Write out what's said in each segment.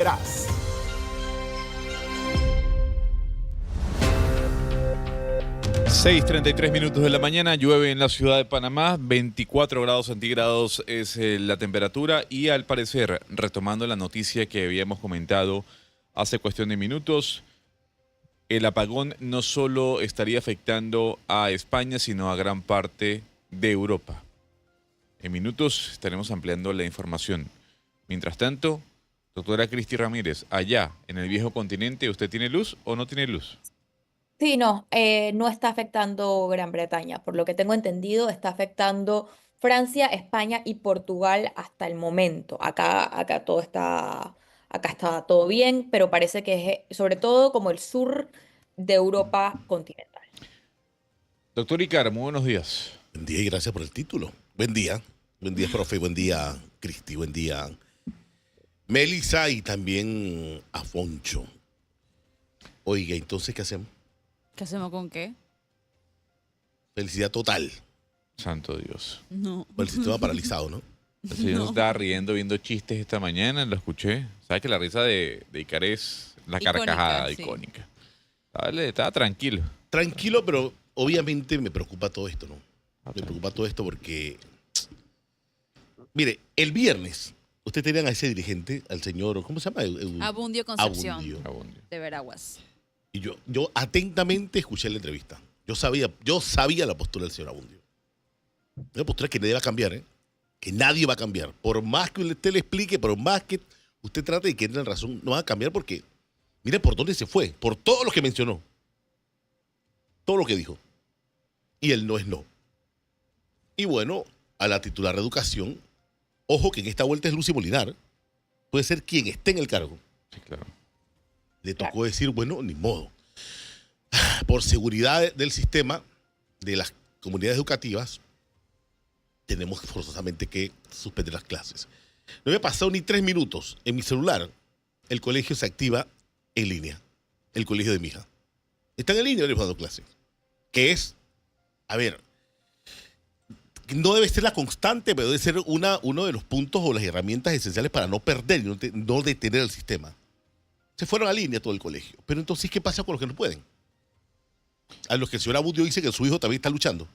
Verás. 6:33 de la mañana, llueve en la ciudad de Panamá, 24 grados centígrados es la temperatura y al parecer, retomando la noticia que habíamos comentado hace cuestión de minutos, el apagón no solo estaría afectando a España, sino a gran parte de Europa. En minutos estaremos ampliando la información. Mientras tanto, doctora Cristi Ramírez, allá en el viejo continente, ¿usted tiene luz o no tiene luz? Sí, no, no está afectando Gran Bretaña. Por lo que tengo entendido, está afectando Francia, España y Portugal hasta el momento. Acá está todo bien, pero parece que es sobre todo como el sur de Europa continental. Doctor Icar, muy buenos días. Buen día y gracias por el título. Buen día. Buen día, profe. Buen día, Cristi. Buen día, Melissa y también Afoncho. Oiga, entonces, ¿qué hacemos? ¿Qué hacemos con qué? Felicidad total. Santo Dios. No. Con el sistema paralizado, ¿no? El señor estaba riendo, viendo chistes esta mañana, lo escuché. ¿Sabes que la risa de Icar es la Icónica, carcajada sí. icónica? Estaba tranquilo. Tranquilo, pero obviamente me preocupa todo esto, ¿no? Ah, Me preocupa todo esto porque, mire, el viernes usted tenían a ese dirigente, al señor, ¿cómo se llama? Abundio Concepción, Abundio. Abundio. de Veraguas. Y yo atentamente escuché la entrevista. Yo sabía la postura del señor Abundio. Una postura que nadie va a cambiar, ¿eh? Que nadie va a cambiar. Por más que usted le explique, por más que usted trate de que tenga razón, no va a cambiar porque mire por dónde se fue, por todo lo que mencionó. Todo lo que dijo. Y el no es no. Y bueno, a la titular de educación, ojo que en esta vuelta es Lucy Molinar, puede ser quien esté en el cargo. Sí, claro. Le tocó decir, bueno, ni modo. Por seguridad del sistema, de las comunidades educativas, tenemos forzosamente que suspender las clases. No me ha pasado ni 3 minutos. En mi celular, el colegio se activa en línea. El colegio de mi hija. Están en línea dando clases. Que es, a ver, no debe ser la constante, pero debe ser uno de los puntos o las herramientas esenciales para no perder y no detener el sistema. Se fueron a línea todo el colegio. Pero entonces, ¿qué pasa con los que no pueden? A los que el señor Abundio dice que su hijo también está luchando.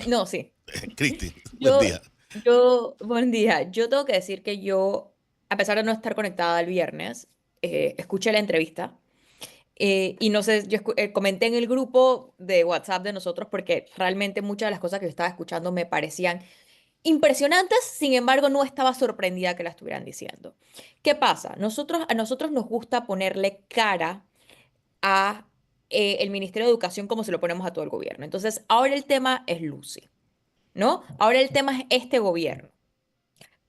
No, sí. Cristi, Yo, buen día. Buen día. Yo tengo que decir que yo, a pesar de no estar conectada el viernes, escuché la entrevista. Y no sé, comenté en el grupo de WhatsApp de nosotros porque realmente muchas de las cosas que yo estaba escuchando me parecían impresionantes, sin embargo no estaba sorprendida que la estuvieran diciendo. ¿Qué pasa? A nosotros nos gusta ponerle cara a el Ministerio de Educación como se lo ponemos a todo el gobierno. Entonces, ahora el tema es Lucy, ¿no? Ahora el tema es este gobierno.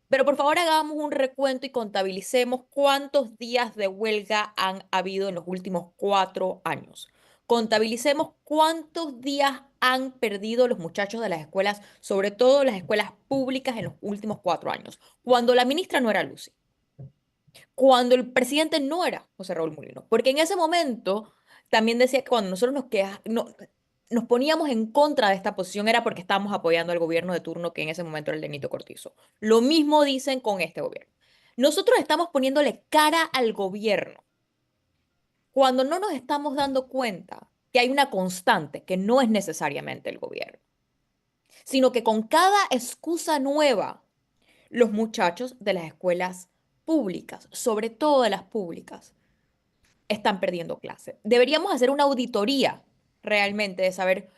Pero por favor hagamos un recuento y contabilicemos cuántos días de huelga han habido en los últimos 4 años. Contabilicemos cuántos días han perdido los muchachos de las escuelas, sobre todo las escuelas públicas en los últimos 4 años, cuando la ministra no era Lucy, cuando el presidente no era José Raúl Mulino, porque en ese momento también decía que cuando nosotros nos poníamos en contra de esta posición era porque estábamos apoyando al gobierno de turno que en ese momento era el de Nito Cortizo. Lo mismo dicen con este gobierno. Nosotros estamos poniéndole cara al gobierno cuando no nos estamos dando cuenta que hay una constante que no es necesariamente el gobierno, sino que con cada excusa nueva, los muchachos de las escuelas públicas, sobre todo de las públicas, están perdiendo clase. Deberíamos hacer una auditoría realmente de saber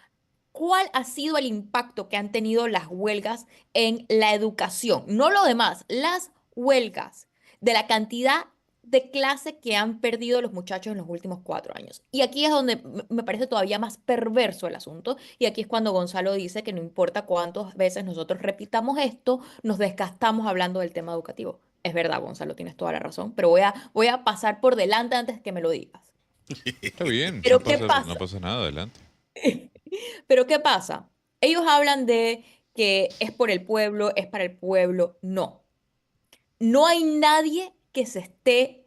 cuál ha sido el impacto que han tenido las huelgas en la educación, no lo demás, las huelgas, de la cantidad de clase que han perdido los muchachos en los últimos 4 años. Y aquí es donde me parece todavía más perverso el asunto, y aquí es cuando Gonzalo dice que no importa cuántas veces nosotros repitamos esto, nos desgastamos hablando del tema educativo. Es verdad, Gonzalo, tienes toda la razón, pero voy a pasar por delante antes que me lo digas. Está bien, Pero no ¿qué pasa, no pasa? pasa nada, adelante. Pero ¿qué pasa? Ellos hablan de que es por el pueblo, es para el pueblo. No. No hay nadie que se esté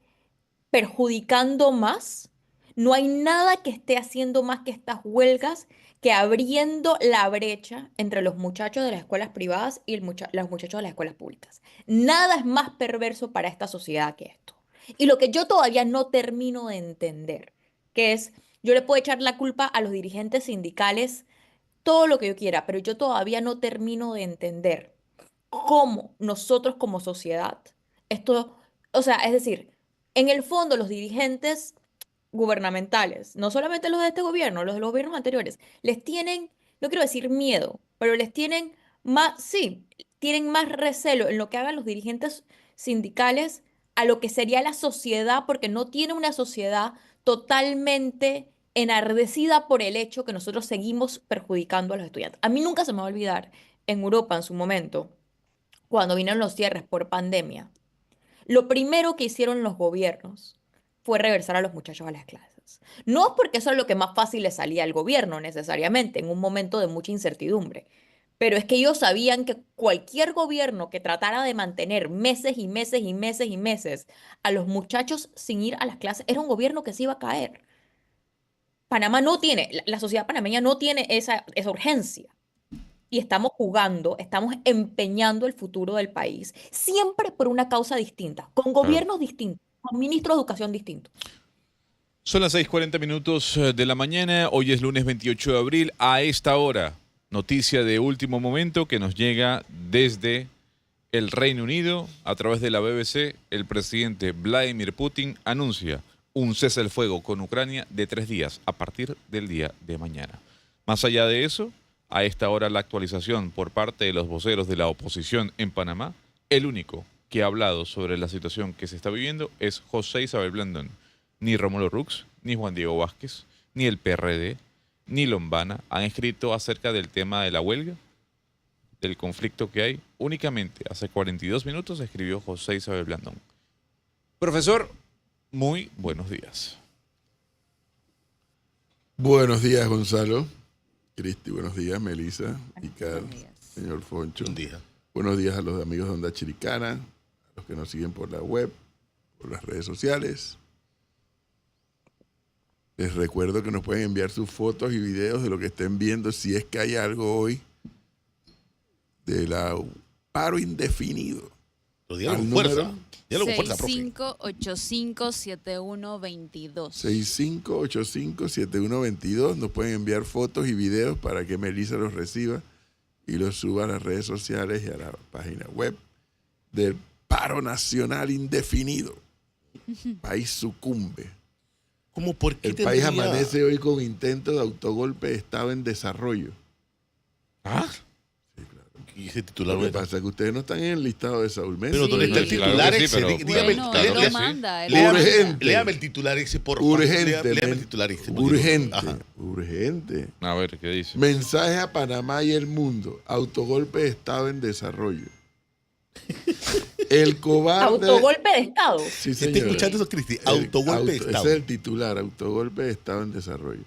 perjudicando más. No hay nada que esté haciendo más que estas huelgas que abriendo la brecha entre los muchachos de las escuelas privadas y los muchachos de las escuelas públicas. Nada es más perverso para esta sociedad que esto. Y lo que yo todavía no termino de entender, que es, yo le puedo echar la culpa a los dirigentes sindicales todo lo que yo quiera, pero yo todavía no termino de entender cómo nosotros como sociedad, esto, o sea, es decir, en el fondo los dirigentes gubernamentales, no solamente los de este gobierno, los de los gobiernos anteriores, les tienen, no quiero decir miedo, pero les tienen más, sí, tienen más recelo en lo que hagan los dirigentes sindicales a lo que sería la sociedad, porque no tiene una sociedad totalmente enardecida por el hecho que nosotros seguimos perjudicando a los estudiantes. A mí nunca se me va a olvidar en Europa en su momento, cuando vinieron los cierres por pandemia, lo primero que hicieron los gobiernos fue regresar a los muchachos a las clases. No es porque eso es lo que más fácil le salía al gobierno necesariamente, en un momento de mucha incertidumbre, pero es que ellos sabían que cualquier gobierno que tratara de mantener meses y meses y meses y meses a los muchachos sin ir a las clases era un gobierno que se iba a caer. Panamá no tiene, la sociedad panameña no tiene esa urgencia. Y estamos jugando, estamos empeñando el futuro del país, siempre por una causa distinta, con Claro. gobiernos distintos, con ministros de educación distintos. Son las 6:40 minutos de la mañana. Hoy es lunes 28 de abril. A esta hora, noticia de último momento que nos llega desde el Reino Unido a través de la BBC. El presidente Vladimir Putin anuncia un cese al fuego con Ucrania de 3 días a partir del día de mañana. Más allá de eso, a esta hora la actualización por parte de los voceros de la oposición en Panamá. El único que ha hablado sobre la situación que se está viviendo es José Isabel Blandón. Ni Rómulo Rux, ni Juan Diego Vázquez, ni el PRD, ni Lombana han escrito acerca del tema de la huelga, del conflicto que hay. Únicamente hace 42 minutos escribió José Isabel Blandón. Profesor, muy buenos días. Buenos días, Gonzalo. Cristi, buenos días, Melissa, Icar, señor Foncho. Un día. Buenos días a los amigos de Onda Chiricana, a los que nos siguen por la web, por las redes sociales. Les recuerdo que nos pueden enviar sus fotos y videos de lo que estén viendo, si es que hay algo hoy de la paro indefinido. Pero dígalo Al con fuerza. número Dígalo con fuerza, profe. 65857122. 65857122. Nos pueden enviar fotos y videos para que Melissa los reciba y los suba a las redes sociales y a la página web del paro nacional indefinido. País sucumbe. ¿Cómo por qué El país tendría- amanece hoy con intento de autogolpe de Estado en desarrollo. ¿Ah? Sí, claro. Y ese titular Lo que no está. pasa es que ustedes no están en el listado de Saúl Mesa. Pero ¿dónde está el Sí, claro titular que sí, ese? pero- Dígame, Bueno, claro él que lo sí. manda. Urgente. léame el titular ese, por favor. Urgente. Léame el titular ese. porque- Urgente. Ajá. Urgente. A ver, ¿qué dice? Mensaje a Panamá y el mundo. Autogolpe de Estado en desarrollo. El cobarde... Autogolpe de Estado. Sí, ¿Está señor. escuchando eso, Cristi? Autogolpe de Estado. Ese es el titular, autogolpe de Estado en desarrollo.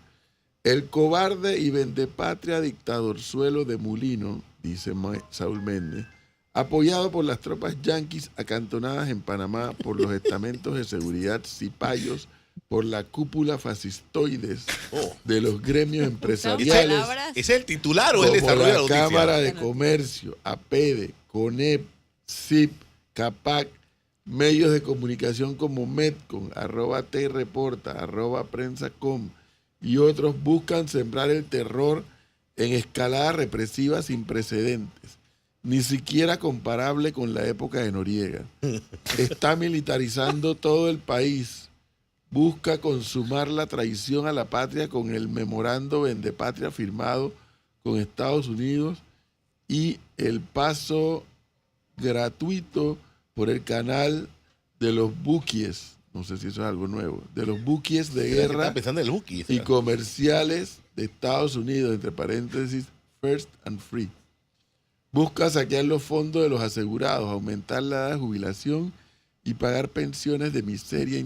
El cobarde y vendepatria dictadorzuelo de Mulino, dice Saúl Méndez, apoyado por las tropas yanquis acantonadas en Panamá por los estamentos de seguridad cipayos, por la cúpula fascistoides Oh. de los gremios Esa empresariales, palabra- ¿Ese es el titular o el como desarrollo de la la noticia? Cámara de Comercio, APEDE, CONEP, CIP, CAPAC, medios de comunicación como Medcon, @T-Reporta, @Prensacom y otros buscan sembrar el terror en escalada represiva sin precedentes, ni siquiera comparable con la época de Noriega. Está militarizando todo el país. Busca consumar la traición a la patria con el memorando Vendepatria firmado con Estados Unidos y el paso gratuito por el canal de los buques, no sé si eso es algo nuevo, de los buques de guerra Estaba pensando en el Buki. y comerciales de Estados Unidos, entre paréntesis, First and Free. Busca saquear los fondos de los asegurados, aumentar la edad de jubilación y pagar pensiones de miseria.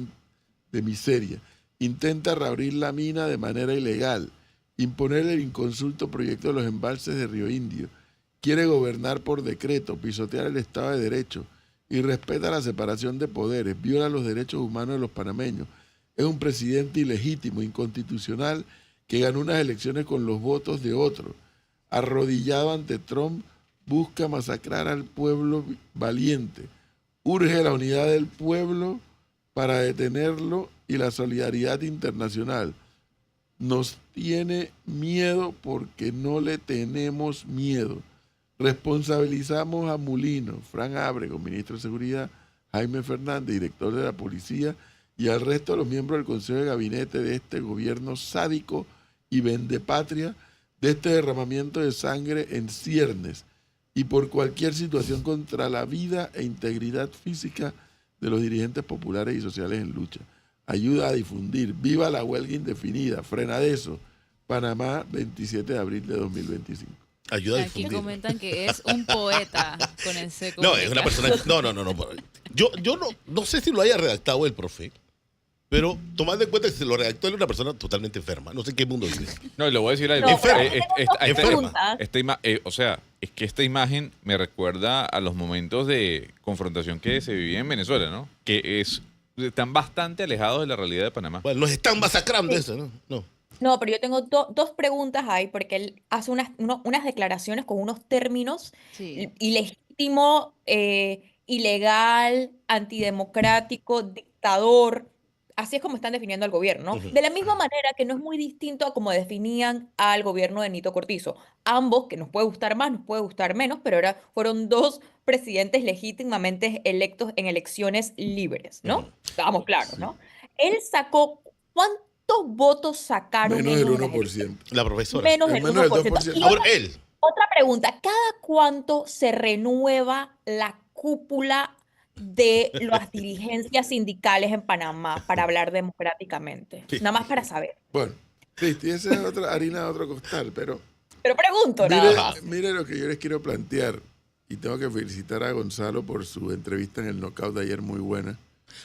Intenta reabrir la mina de manera ilegal, imponer el inconsulto proyecto de los embalses de Río Indio. Quiere gobernar por decreto, pisotear el Estado de Derecho y respeta la separación de poderes, viola los derechos humanos de los panameños. Es un presidente ilegítimo, inconstitucional, que ganó unas elecciones con los votos de otro, arrodillado ante Trump, busca masacrar al pueblo valiente. Urge la unidad del pueblo para detenerlo y la solidaridad internacional. Nos tiene miedo porque no le tenemos miedo. Responsabilizamos a Mulino, Fran Ábrego, ministro de Seguridad, Jaime Fernández, director de la policía, y al resto de los miembros del Consejo de Gabinete de este gobierno sádico y vendepatria, de este derramamiento de sangre en ciernes y por cualquier situación contra la vida e integridad física de los dirigentes populares y sociales en lucha. Ayuda a difundir. Viva la huelga indefinida. Frena de eso. Panamá, 27 de abril de 2025. Ayuda a Aquí difundir. comentan que es un poeta con ese No, es una persona. No. Yo no sé si lo haya redactado el profe, pero tomando en cuenta que se lo redactó él, una persona totalmente enferma. No sé en qué mundo vive. No, y le voy a decir algo. No, Enferma. O sea, es que esta imagen me recuerda a los momentos de confrontación que se vivía en Venezuela, ¿no? Que están bastante alejados de la realidad de Panamá. Bueno, nos están masacrando eso, ¿no? No. No, pero yo tengo dos preguntas ahí, porque él hace unas declaraciones con unos términos Sí. ilegítimo, ilegal, antidemocrático, dictador. Así es como están definiendo al gobierno, ¿no? Ujú. De la misma manera que no es muy distinto a como definían al gobierno de Nito Cortizo. Ambos, que nos puede gustar más, nos puede gustar menos, pero ahora fueron dos presidentes legítimamente electos en elecciones libres, ¿no? Ujú. Estábamos claros, ¿no? Él sacó, ¿cuántos votos sacaron Menos del ellos en las elecciones? 1%. La profesora. Menos del Menos del 1%. 2%. Y Ahora, él. otra pregunta, ¿cada cuánto se renueva la cúpula de las dirigencias sindicales en Panamá para hablar democráticamente? Nada más para saber. Bueno, Cristi, esa es otra harina de otro costal, pero Pero pregunto mire, nada más. mire lo que yo les quiero plantear. Y tengo que felicitar a Gonzalo por su entrevista en el Knockout de ayer, muy buena.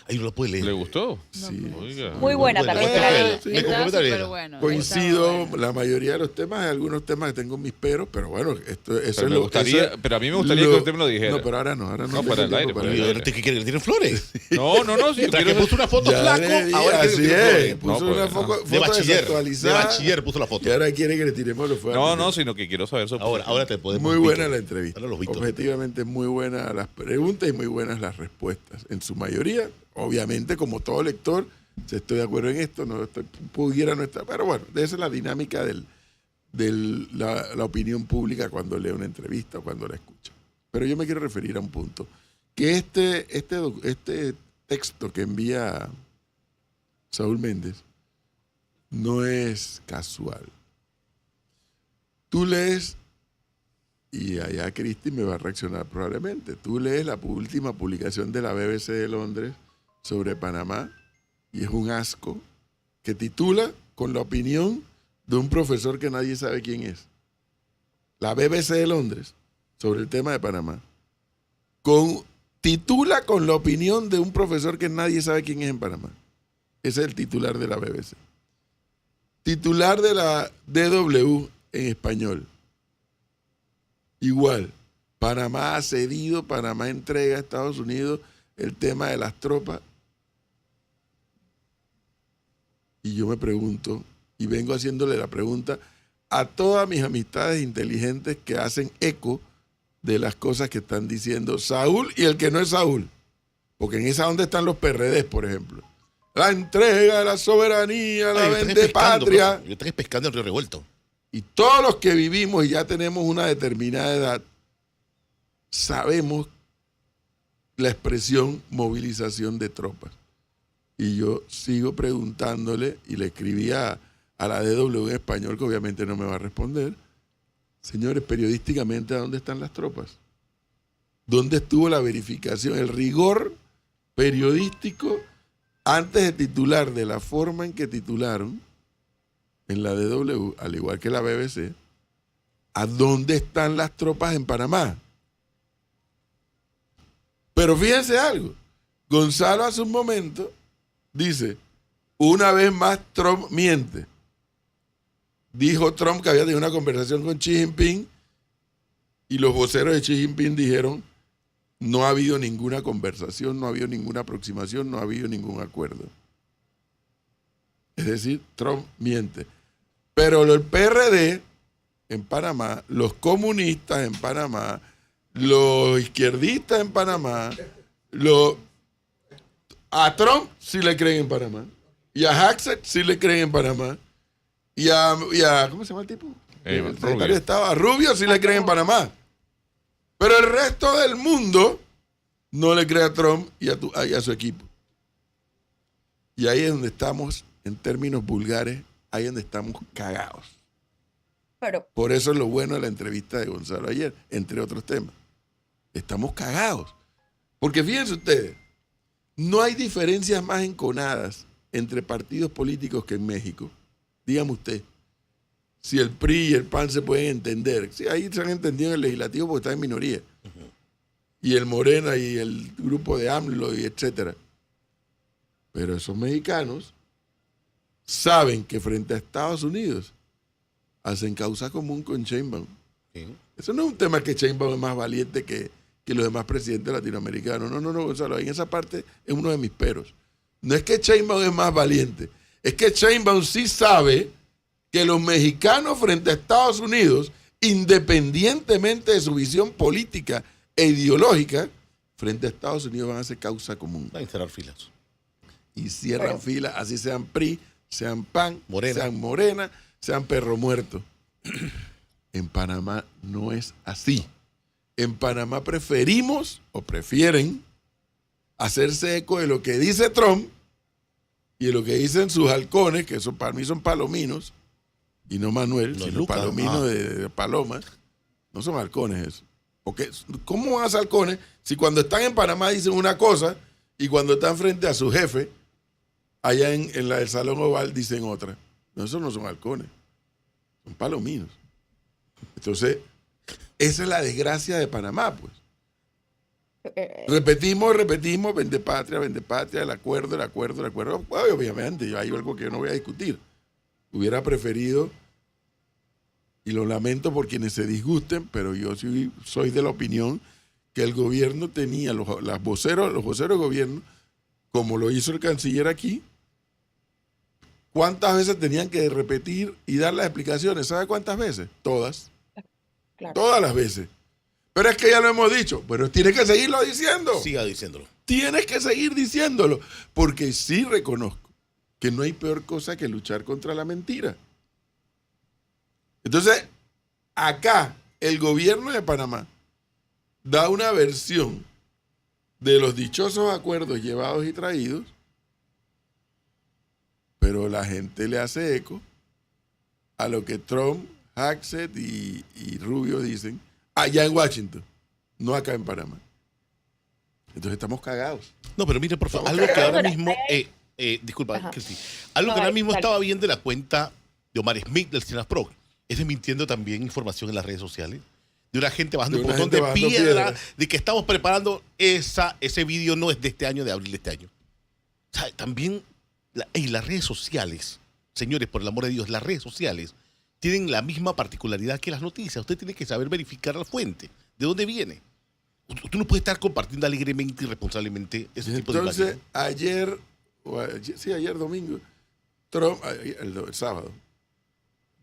Ahí no lo puede leer. ¿Le gustó? Sí. Oiga. Muy buena Bueno, también. bueno, la bueno. vi. Sí, Estaba complementaria. súper bueno. Coincido estaba bueno. la mayoría de los temas, hay algunos temas que tengo mis peros, pero bueno, eso Pero es me lo gustaría- eso- pero a mí me gustaría que usted me lo dijera. No, pero ahora no No, tengo para el tiempo aire, para para el eso. aire. ¿Qué quiere? ¿Le tienen flores? No, si yo Mientras que quiero... puso una foto Ya flaco, le di, ahora quiere así que le es, tiren flores. puso No, una pues, no. foto De bachiller. De desactualizada, bachiller puso la foto. y ahora quiere que le tiremos los fuegos. No, sino que quiero saber su Ahora te podemos. Muy buena la entrevista. Ahora los Víctor. Objetivamente muy buenas las preguntas y muy buenas las respuestas. En su mayoría, obviamente, como todo lector, si estoy de acuerdo en esto, pudiera no estar. Pero bueno, esa es la dinámica de la opinión pública cuando lee una entrevista o cuando la escucha. Pero yo me quiero referir a un punto. Que este texto que envía Saúl Méndez no es casual. Tú lees, y allá Cristi me va a reaccionar probablemente, tú lees la última publicación de la BBC de Londres sobre Panamá y es un asco que titula con la opinión de un profesor que nadie sabe quién es. La BBC de Londres sobre el tema de Panamá. Titula con la opinión de un profesor que nadie sabe quién es en Panamá. Ese es el titular de la BBC. Titular de la DW en español. Igual, Panamá ha cedido, Panamá entrega a Estados Unidos el tema de las tropas. Y yo me pregunto, y vengo haciéndole la pregunta a todas mis amistades inteligentes que hacen eco de las cosas que están diciendo Saúl y el que no es Saúl. Porque en esa onda están los PRDs, por ejemplo. La entrega de la soberanía, la vendepatria. Yo estoy pescando en Río Revuelto. Y todos los que vivimos y ya tenemos una determinada edad, sabemos la expresión movilización de tropas. Y yo sigo preguntándole, y le escribí a la DW en español, que obviamente no me va a responder. Señores, periodísticamente, ¿a dónde están las tropas? ¿Dónde estuvo la verificación, el rigor periodístico antes de titular de la forma en que titularon en la DW, al igual que la BBC? ¿A dónde están las tropas en Panamá? Pero fíjense algo. Gonzalo hace un momento dice, una vez más Trump miente. Dijo Trump que había tenido una conversación con Xi Jinping y los voceros de Xi Jinping dijeron, no ha habido ninguna conversación, no ha habido ninguna aproximación, no ha habido ningún acuerdo. Es decir, Trump miente. Pero el PRD en Panamá, los comunistas en Panamá, los izquierdistas en Panamá, a Trump sí le creen en Panamá. Y a Hackett sí le creen en Panamá. Y a ¿cómo se llama el tipo? El secretario Rubio. de Estado, a Rubio sí le creen en Panamá. Pero el resto del mundo no le cree a Trump y a su equipo. Y ahí es donde estamos, en términos vulgares, ahí es donde estamos cagados. Pero, Por eso es lo bueno de la entrevista de Gonzalo ayer, entre otros temas. Estamos cagados. Porque fíjense ustedes, no hay diferencias más enconadas entre partidos políticos que en México. Dígame usted, si el PRI y el PAN se pueden entender. Sí, ahí se han entendido en el legislativo porque están en minoría. Y el Morena y el grupo de AMLO y etcétera. Pero esos mexicanos saben que frente a Estados Unidos hacen causa común con Sheinbaum. Sí. Eso no es un tema que Sheinbaum es más valiente que los demás presidentes latinoamericanos. No, Gonzalo, en esa parte es uno de mis peros. No es que Sheinbaum es más valiente, es que Sheinbaum sí sabe que los mexicanos frente a Estados Unidos, independientemente de su visión política e ideológica, frente a Estados Unidos van a hacer causa común. Van a instalar filas. Y cierran filas, así sean PRI, sean PAN, Morena. sean Morena, sean Perro Muerto. En Panamá no es así. En Panamá preferimos o prefieren hacerse eco de lo que dice Trump y de lo que dicen sus halcones, que son, para mí son palominos, y no Manuel, No, sino Luca. palominos de palomas. No son halcones eso. Porque, ¿cómo van a ser halcones si cuando están en Panamá dicen una cosa y cuando están frente a su jefe, allá en el Salón Oval, dicen otra? No, esos no son halcones, son palominos. Entonces, esa es la desgracia de Panamá, pues. Repetimos, vende patria, el acuerdo. Bueno, obviamente, hay algo que yo no voy a discutir. Hubiera preferido, y lo lamento por quienes se disgusten, pero yo sí soy de la opinión que el gobierno tenía, los voceros del gobierno, como lo hizo el canciller aquí, ¿cuántas veces tenían que repetir y dar las explicaciones? ¿Sabe cuántas veces? Todas. claro. Todas las veces. Pero es que ya lo hemos dicho. Pero tienes que seguirlo diciendo. Siga diciéndolo. Tienes que seguir diciéndolo. Porque sí reconozco que no hay peor cosa que luchar contra la mentira. Entonces, acá el gobierno de Panamá da una versión de los dichosos acuerdos llevados y traídos, pero la gente le hace eco a lo que Trump, Hackett y Rubio dicen allá en Washington, no acá en Panamá. Entonces estamos cagados. No, pero mire, por favor, Estamos algo que ahora cagados. mismo, disculpa, Ajá. Cristi, algo No, que ahora dale, mismo dale. estaba viendo en la cuenta de Omar Smith del Pro, es desmintiendo también información en las redes sociales, de una gente bajando De un una montón gente de bajando piedra, piedra. de que estamos preparando ese vídeo no es de este año, de abril de este año. O sea, también las redes sociales, señores, por el amor de Dios, las redes sociales tienen la misma particularidad que las noticias. Usted tiene que saber verificar la fuente, de dónde viene. Usted no puede estar compartiendo alegremente y responsablemente ese tipo de Entonces, imágenes. ayer domingo, Trump, el sábado,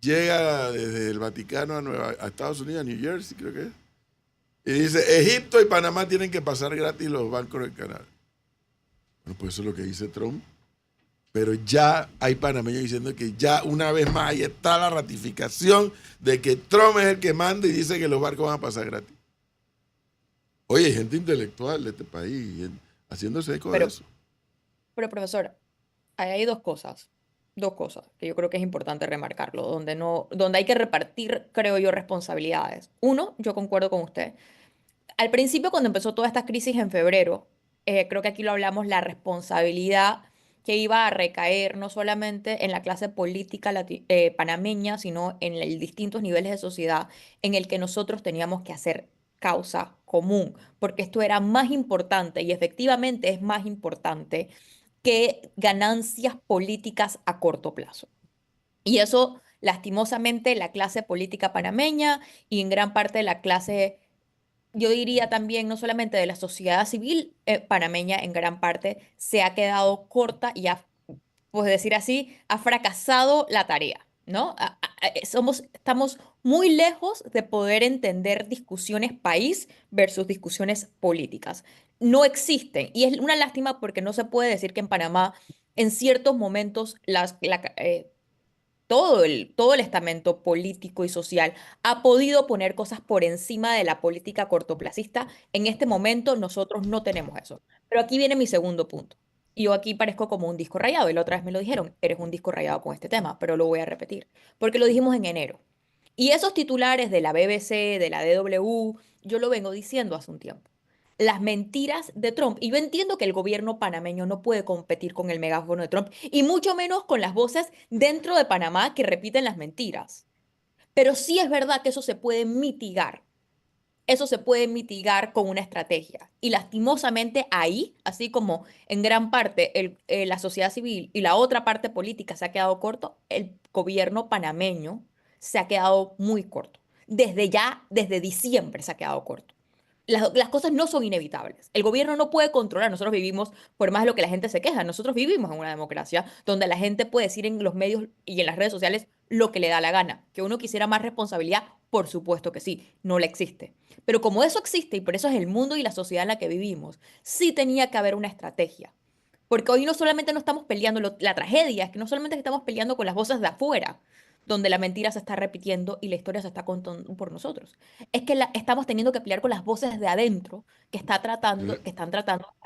llega desde el Vaticano a Estados Unidos, a New Jersey, creo que es, y dice, Egipto y Panamá tienen que pasar gratis los bancos del canal. Bueno, pues eso es lo que dice Trump. Pero ya hay panameños diciendo que ya una vez más ahí está la ratificación de que Trump es el que manda y dice que los barcos van a pasar gratis. Oye, hay gente intelectual de este país haciéndose eco de Pero- eso. Pero, profesor, ahí hay dos cosas que yo creo que es importante remarcarlo, donde hay que repartir, creo yo, responsabilidades. Uno, yo concuerdo con usted. Al principio, cuando empezó toda esta crisis en febrero, creo que aquí lo hablamos, la responsabilidad que iba a recaer no solamente en la clase política panameña, sino en distintos niveles de sociedad en el que nosotros teníamos que hacer causa común, porque esto era más importante y efectivamente es más importante que ganancias políticas a corto plazo. Y eso, lastimosamente, la clase política panameña y en gran parte de la clase, yo diría también, no solamente de la sociedad civil panameña, en gran parte se ha quedado corta y ha, pues decir así, ha fracasado la tarea. ¿no? Estamos muy lejos de poder entender discusiones país versus discusiones políticas. No existen. Y es una lástima porque no se puede decir que en Panamá, en ciertos momentos, todo el estamento político y social ha podido poner cosas por encima de la política cortoplacista. En este momento nosotros no tenemos eso. Pero aquí viene mi segundo punto. Y yo aquí parezco como un disco rayado. Y la otra vez me lo dijeron, eres un disco rayado con este tema, pero lo voy a repetir. Porque lo dijimos en enero. Y esos titulares de la BBC, de la DW, yo lo vengo diciendo hace un tiempo. Las mentiras de Trump. Y yo entiendo que el gobierno panameño no puede competir con el megáfono de Trump, y mucho menos con las voces dentro de Panamá que repiten las mentiras. Pero sí es verdad que eso se puede mitigar. Eso se puede mitigar con una estrategia. Y lastimosamente ahí, así como en gran parte la sociedad civil y la otra parte política se ha quedado corto, el gobierno panameño se ha quedado muy corto. Desde diciembre se ha quedado corto. Las cosas no son inevitables. El gobierno no puede controlar. Nosotros vivimos, por más de lo que la gente se queja, nosotros vivimos en una democracia donde la gente puede decir en los medios y en las redes sociales lo que le da la gana. Que uno quisiera más responsabilidad, por supuesto que sí, no la existe. Pero como eso existe y por eso es el mundo y la sociedad en la que vivimos, sí tenía que haber una estrategia. Porque hoy no solamente no estamos peleando, la tragedia es que no solamente estamos peleando con las voces de afuera, donde la mentira se está repitiendo y la historia se está contando por nosotros. Es que estamos teniendo que pelear con las voces de adentro que están tratando de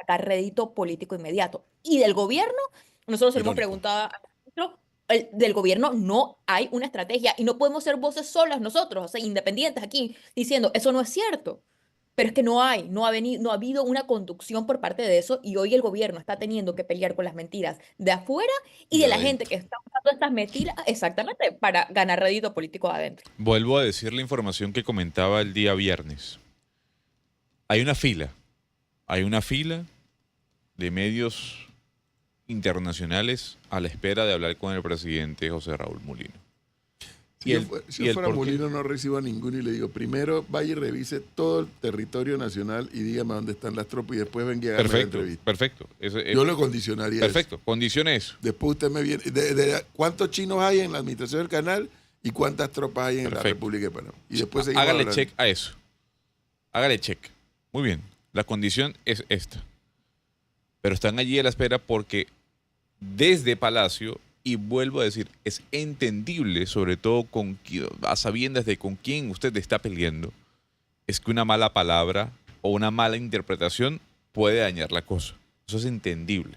sacar rédito político inmediato. Y del gobierno, nosotros le hemos Irónico. preguntado al ministro, del gobierno no hay una estrategia y no podemos ser voces solas nosotros, o sea, independientes aquí, diciendo, eso no es cierto. Pero es que no ha habido una conducción por parte de eso, y hoy el gobierno está teniendo que pelear con las mentiras de afuera y Y de la gente que adentro. está usando estas mentiras exactamente para ganar rédito político adentro. Vuelvo a decir la información que comentaba el día viernes. Hay una fila de medios internacionales a la espera de hablar con el presidente José Raúl Mulino. Si yo fuera Molino, no recibo a ninguno y le digo, primero vaya y revise todo el territorio nacional y dígame dónde están las tropas y después venga a darme la Perfecto, entrevista. perfecto. Yo lo condicionaría. Perfecto, condicione eso. Después usted me viene. ¿Cuántos chinos hay en la administración del canal y cuántas tropas hay en la Perfecto. República de Panamá? Y después seguimos Hágale hablando. check a eso. Hágale check. Muy bien. La condición es esta. Pero están allí a la espera porque desde Palacio, y vuelvo a decir, es entendible, sobre todo a sabiendas de con quién usted está peleando, es que una mala palabra o una mala interpretación puede dañar la cosa. Eso es entendible.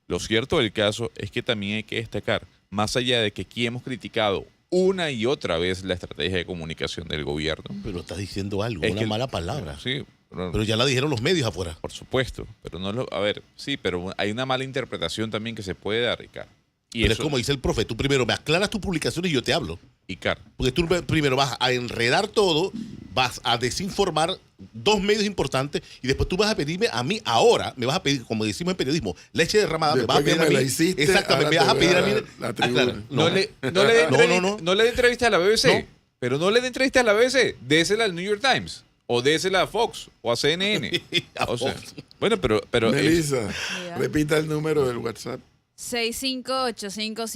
Lo cierto del caso es que también hay que destacar, más allá de que aquí hemos criticado una y otra vez la estrategia de comunicación del gobierno. Pero estás diciendo algo, Es una que- mala palabra. Sí, Pero ya la dijeron los medios afuera. por supuesto, pero no lo, a ver, sí, pero hay una mala interpretación también que se puede dar, Ricardo. Y Pero eso, es como dice el profe, tú primero me aclaras tu publicación y yo te hablo. Ricardo, Porque tú primero vas a enredar todo, vas a desinformar dos medios importantes y después tú vas a pedirme a mí ahora, me vas a pedir, como decimos en periodismo, leche derramada, Después me vas a que pedir a me mí. la hiciste, Exactamente, me ahora vas a te pedir a voy a mí. dar la tribuna. aclarar. no le dé No, no. no le dé entrevista a la BBC, No. pero no le dé entrevista a la BBC, désela al New York Times, o désela a Fox, o a CNN. A O sea, Fox. bueno, pero Melissa, Diga. repita el número del WhatsApp.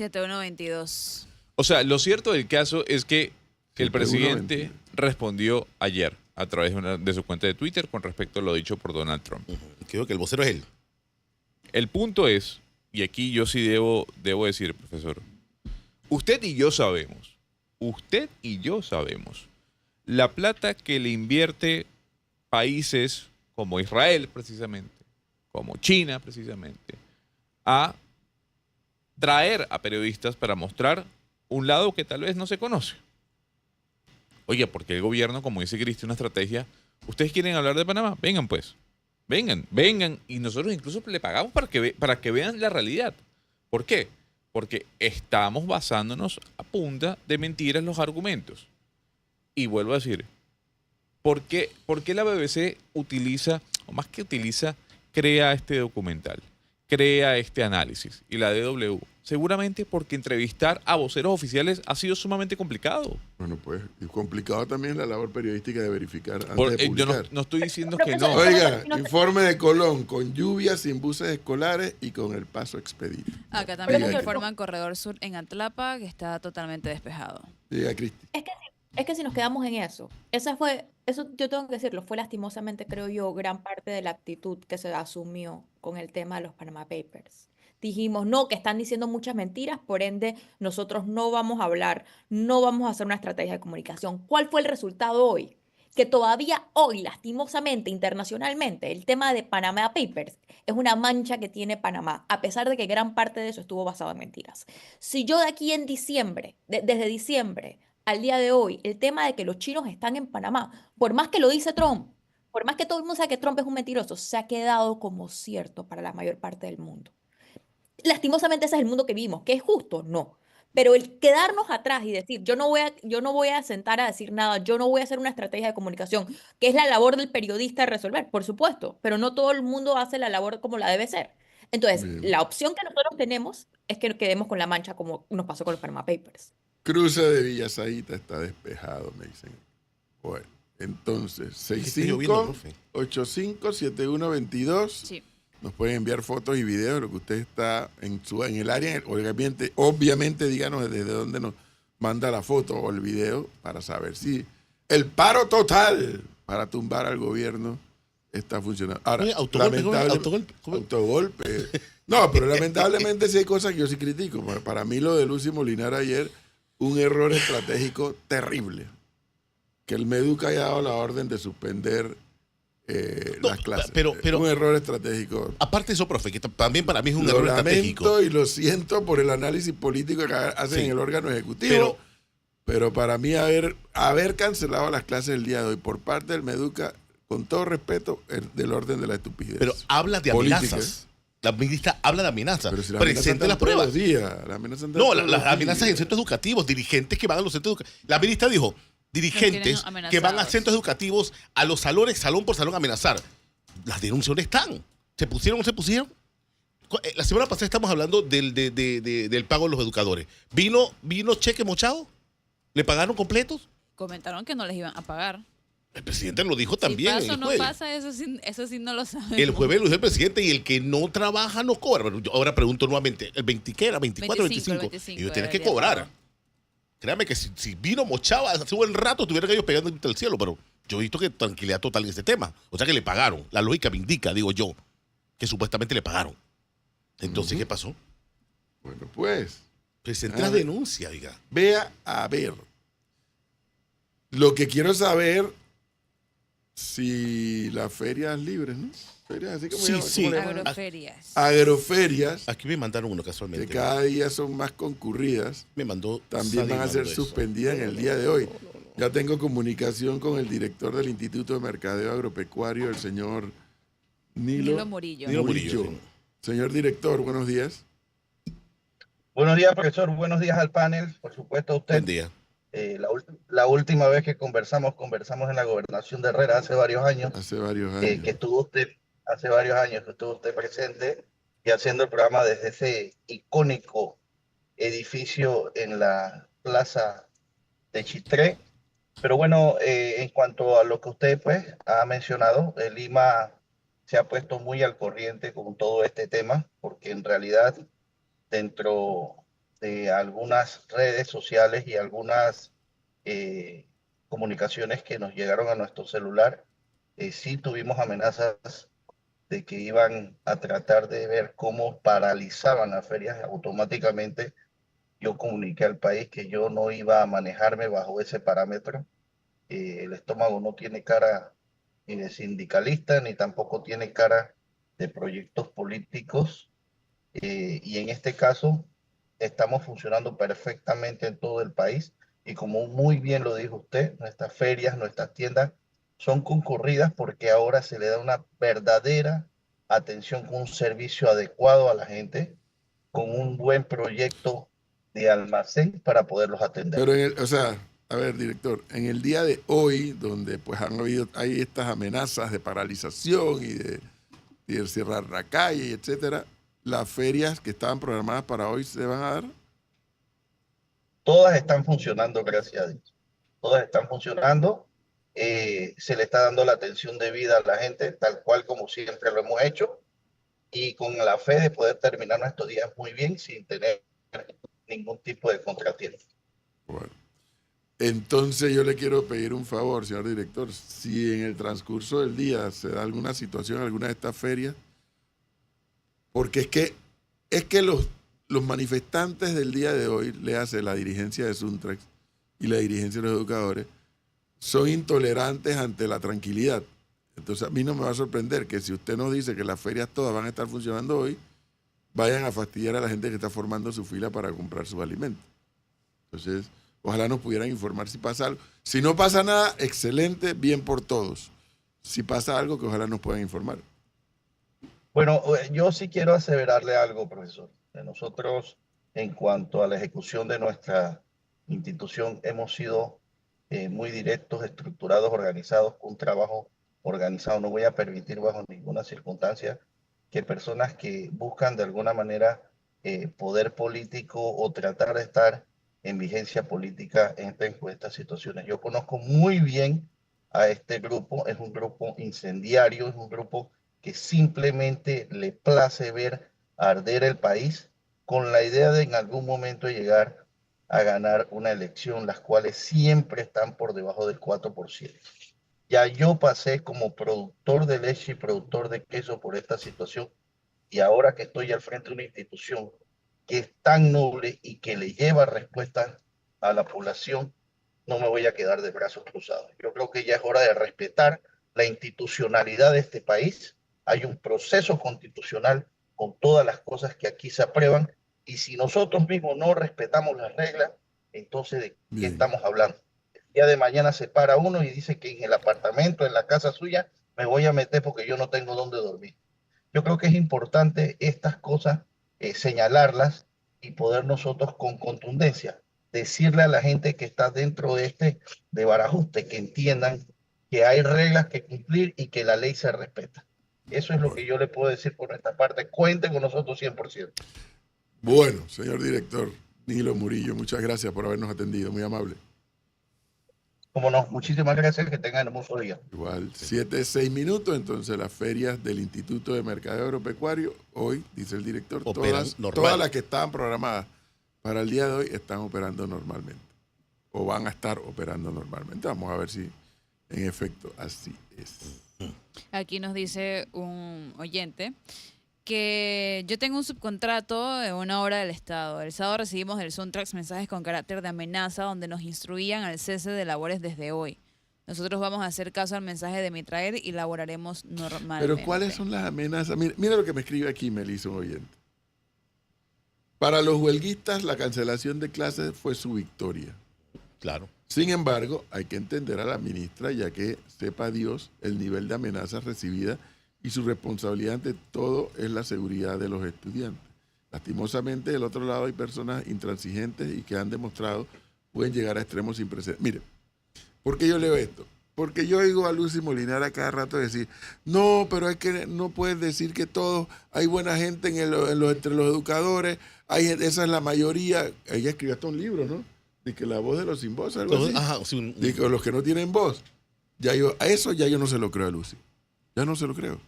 65857122. o sea, lo cierto del caso es que el 71, presidente 21. respondió ayer a través de su cuenta de Twitter con respecto a lo dicho por Donald Trump. Creo que el vocero es él. El punto es, y aquí yo sí debo decir, profesor, usted y yo sabemos, la plata que le invierte países como Israel precisamente, como China precisamente, a traer a periodistas para mostrar un lado que tal vez no se conoce. Oye, porque el gobierno, como dice Cristi, una estrategia, ¿ustedes quieren hablar de Panamá? Vengan pues, vengan, y nosotros incluso le pagamos para que vean la realidad. ¿Por qué? Porque estamos basándonos a punta de mentiras los argumentos. Y vuelvo a decir, ¿por qué la BBC utiliza, o más que utiliza, crea este documental, crea este análisis? Y la DW seguramente porque entrevistar a voceros oficiales ha sido sumamente complicado. Bueno, pues, y complicado también la labor periodística de verificar antes de Yo no, publicar. no estoy diciendo Pero que eso- no. Oiga, si no- informe de Colón, con lluvia, sin buses escolares y con el paso expedito. Acá también Diga, nos Profesor, informan Corredor Sur en Atlapa que está totalmente despejado. Diga, Cristi. Es que si nos quedamos en eso, eso yo tengo que decirlo, fue lastimosamente, creo yo, gran parte de la actitud que se asumió con el tema de los Panama Papers. Dijimos, no, que están diciendo muchas mentiras, por ende, nosotros no vamos a hablar, no vamos a hacer una estrategia de comunicación. ¿Cuál fue el resultado hoy? Que todavía hoy, lastimosamente, internacionalmente, el tema de Panama Papers es una mancha que tiene Panamá, a pesar de que gran parte de eso estuvo basado en mentiras. Si yo de aquí en diciembre, desde diciembre al día de hoy, el tema de que los chinos están en Panamá, por más que lo dice Trump, por más que todo el mundo sabe que Trump es un mentiroso, se ha quedado como cierto para la mayor parte del mundo. Lastimosamente ese es el mundo que vivimos, que es justo, no. Pero el quedarnos atrás y decir, yo no voy a sentar a decir nada, yo no voy a hacer una estrategia de comunicación, que es la labor del periodista de resolver, por supuesto, pero no todo el mundo hace la labor como la debe ser. Entonces, Bien. la opción que nosotros tenemos es que quedemos con la mancha como nos pasó con los Panama Papers. Cruce de Villasaíta está despejado, me dicen. Bueno, entonces, Es que está lloviendo, profe. 65-85-7122. Sí. Nos pueden enviar fotos y videos de lo que usted está en el área. Obviamente, díganos desde dónde nos manda la foto o el video para saber si el paro total para tumbar al gobierno está funcionando. Ahora, Oye, autogolpe. autogolpe. No, pero lamentablemente sí hay cosas que yo sí critico. Para mí lo de Lucy Molinar ayer, un error estratégico terrible. Que el Meduca haya dado la orden de suspender No, las clases. pero- un error estratégico. Aparte de eso, profe, que también para mí es un Lo error lamento estratégico. y lo siento por el análisis político que hacen Sí. en el órgano ejecutivo. Pero para mí haber cancelado las clases el día de hoy por parte del Meduca, con todo respeto, del orden de la estupidez. Pero habla de Política. amenazas. La ministra habla de amenazas. Pero si las amenazas Presente están las todos pruebas. los días, las amenazas están No, todos los las días. amenazas en centros educativos, dirigentes que van a los centros educativos. La ministra dijo, dirigentes tienen que van a amenazados. centros educativos, a los salones, salón por salón, a amenazar. Las denuncias ¿dónde están? ¿Se pusieron o no se pusieron? La semana pasada estamos hablando del pago de los educadores. ¿Vino cheque mochado? ¿Le pagaron completos? Comentaron que no les iban a pagar. El presidente lo dijo también. Si pasa o el no jueves. pasa, eso sí no lo sabemos. El jueves lo dijo el presidente y el que no trabaja no cobra. Pero yo ahora pregunto nuevamente, ¿el 20 qué era? ¿24 25, 25? Ellos tienen era que el día cobrar. pago. Créame que si vino mochaba hace buen rato, estuvieran ellos pegando el cielo, pero yo he visto que tranquilidad total en ese tema. O sea que le pagaron. La lógica me indica, digo yo, que supuestamente le pagaron. Entonces, ¿qué pasó? Bueno, pues, Presenté la A ver. denuncia, diga. vea a ver. Lo que quiero saber, si las ferias libres, ¿no? Ferias así como Sí, llaman, sí. ¿cómo le llaman? Agroferias. Agroferias, Aquí me mandaron uno que casualmente. cada día son más concurridas, Me mandó. también van a ser mandó eso. suspendidas en el día de hoy. Ya tengo comunicación con el director del Instituto de Mercadeo Agropecuario, el señor Nilo Murillo. Nilo Murillo, sí. Señor director, buenos días. Buenos días, profesor. Buenos días al panel. Por supuesto, a usted. Buen día. La última vez que conversamos en la gobernación de Herrera hace varios años, Hace varios años. que estuvo usted, hace varios años que estuvo usted presente y haciendo el programa desde ese icónico edificio en la plaza de Chitré. Pero bueno, en cuanto a lo que usted pues ha mencionado, Lima se ha puesto muy al corriente con todo este tema, porque en realidad dentro de algunas redes sociales y algunas comunicaciones que nos llegaron a nuestro celular, sí tuvimos amenazas de que iban a tratar de ver cómo paralizaban las ferias automáticamente. Yo comuniqué al país que yo no iba a manejarme bajo ese parámetro. El estómago no tiene cara ni de sindicalista, ni tampoco tiene cara de proyectos políticos. Y en este caso estamos funcionando perfectamente en todo el país. Y como muy bien lo dijo usted, nuestras ferias, nuestras tiendas son concurridas porque ahora se le da una verdadera atención con un servicio adecuado a la gente, con un buen proyecto de almacén para poderlos atender. Pero, o sea, a ver, director, en el día de hoy, donde pues hay estas amenazas de paralización y de cerrar la calle, etcétera, las ferias que estaban programadas para hoy se van a dar? Todas están funcionando, gracias a Dios. Todas están funcionando. Se le está dando la atención debida a la gente, tal cual como siempre lo hemos hecho, y con la fe de poder terminar nuestros días muy bien sin tener ningún tipo de contratiempo. Bueno, entonces yo le quiero pedir un favor, señor director. Si en el transcurso del día se da alguna situación, alguna de estas ferias, porque es que los manifestantes del día de hoy, le hace la dirigencia de Suntrax y la dirigencia de los educadores, son intolerantes ante la tranquilidad. Entonces a mí no me va a sorprender que si usted nos dice que las ferias todas van a estar funcionando hoy, vayan a fastidiar a la gente que está formando su fila para comprar sus alimentos. Entonces, ojalá nos pudieran informar si pasa algo. Si no pasa nada, excelente, bien por todos. Si pasa algo, que ojalá nos puedan informar. Bueno, yo sí quiero aseverarle algo, profesor. Nosotros, en cuanto a la ejecución de nuestra institución, hemos sido muy directos, estructurados, organizados, un trabajo organizado. No voy a permitir bajo ninguna circunstancia que personas que buscan de alguna manera poder político o tratar de estar en vigencia política entren con estas situaciones. Yo conozco muy bien a este grupo, es un grupo incendiario, es un grupo que simplemente le place ver arder el país con la idea de en algún momento llegar a ganar una elección, las cuales siempre están por debajo del 4%. Ya yo pasé como productor de leche y productor de queso por esta situación y ahora que estoy al frente de una institución que es tan noble y que le lleva respuestas a la población, no me voy a quedar de brazos cruzados. Yo creo que ya es hora de respetar la institucionalidad de este país. Hay un proceso constitucional con todas las cosas que aquí se aprueban y si nosotros mismos no respetamos las reglas, entonces ¿de qué estamos hablando? El día de mañana se para uno y dice que en el apartamento, en la casa suya, me voy a meter porque yo no tengo dónde dormir. Yo creo que es importante estas cosas señalarlas y poder nosotros con contundencia decirle a la gente que está dentro de este de barajuste que entiendan que hay reglas que cumplir y que la ley se respeta. Eso es lo que yo le puedo decir por nuestra parte. Cuente con nosotros 100%. Bueno, señor director Nilo Murillo, muchas gracias por habernos atendido, muy amable. Como no, muchísimas gracias, que tengan un hermoso día. Igual, 7:06, entonces las ferias del Instituto de Mercadeo Agropecuario, hoy, dice el director, todas las que estaban programadas para el día de hoy están operando normalmente, o van a estar operando normalmente. Vamos a ver si en efecto así es. Aquí nos dice un oyente que yo tengo un subcontrato en una obra del Estado. El sábado recibimos del Suntrax mensajes con carácter de amenaza donde nos instruían al cese de labores desde hoy. Nosotros vamos a hacer caso al mensaje de Mitraer y laboraremos normalmente. Pero ¿cuáles son las amenazas? Mira lo que me escribe aquí Melissa, un oyente. Para los huelguistas, la cancelación de clases fue su victoria. Claro. Sin embargo, hay que entender a la ministra, ya que sepa Dios el nivel de amenazas recibidas y su responsabilidad ante todo es la seguridad de los estudiantes. Lastimosamente, del otro lado hay personas intransigentes y que han demostrado pueden llegar a extremos sin precedentes. Mire, ¿por qué yo leo esto? Porque yo oigo a Lucy Molinar a cada rato decir, no, pero es que no puedes decir que todos, hay buena gente entre los educadores, esa es la mayoría. Ella escribió hasta un libro, ¿no? De que la voz de los sin voz, algo así. Ajá, sí, de que los que no tienen voz. A eso ya yo no se lo creo a Lucy. Ya no se lo creo.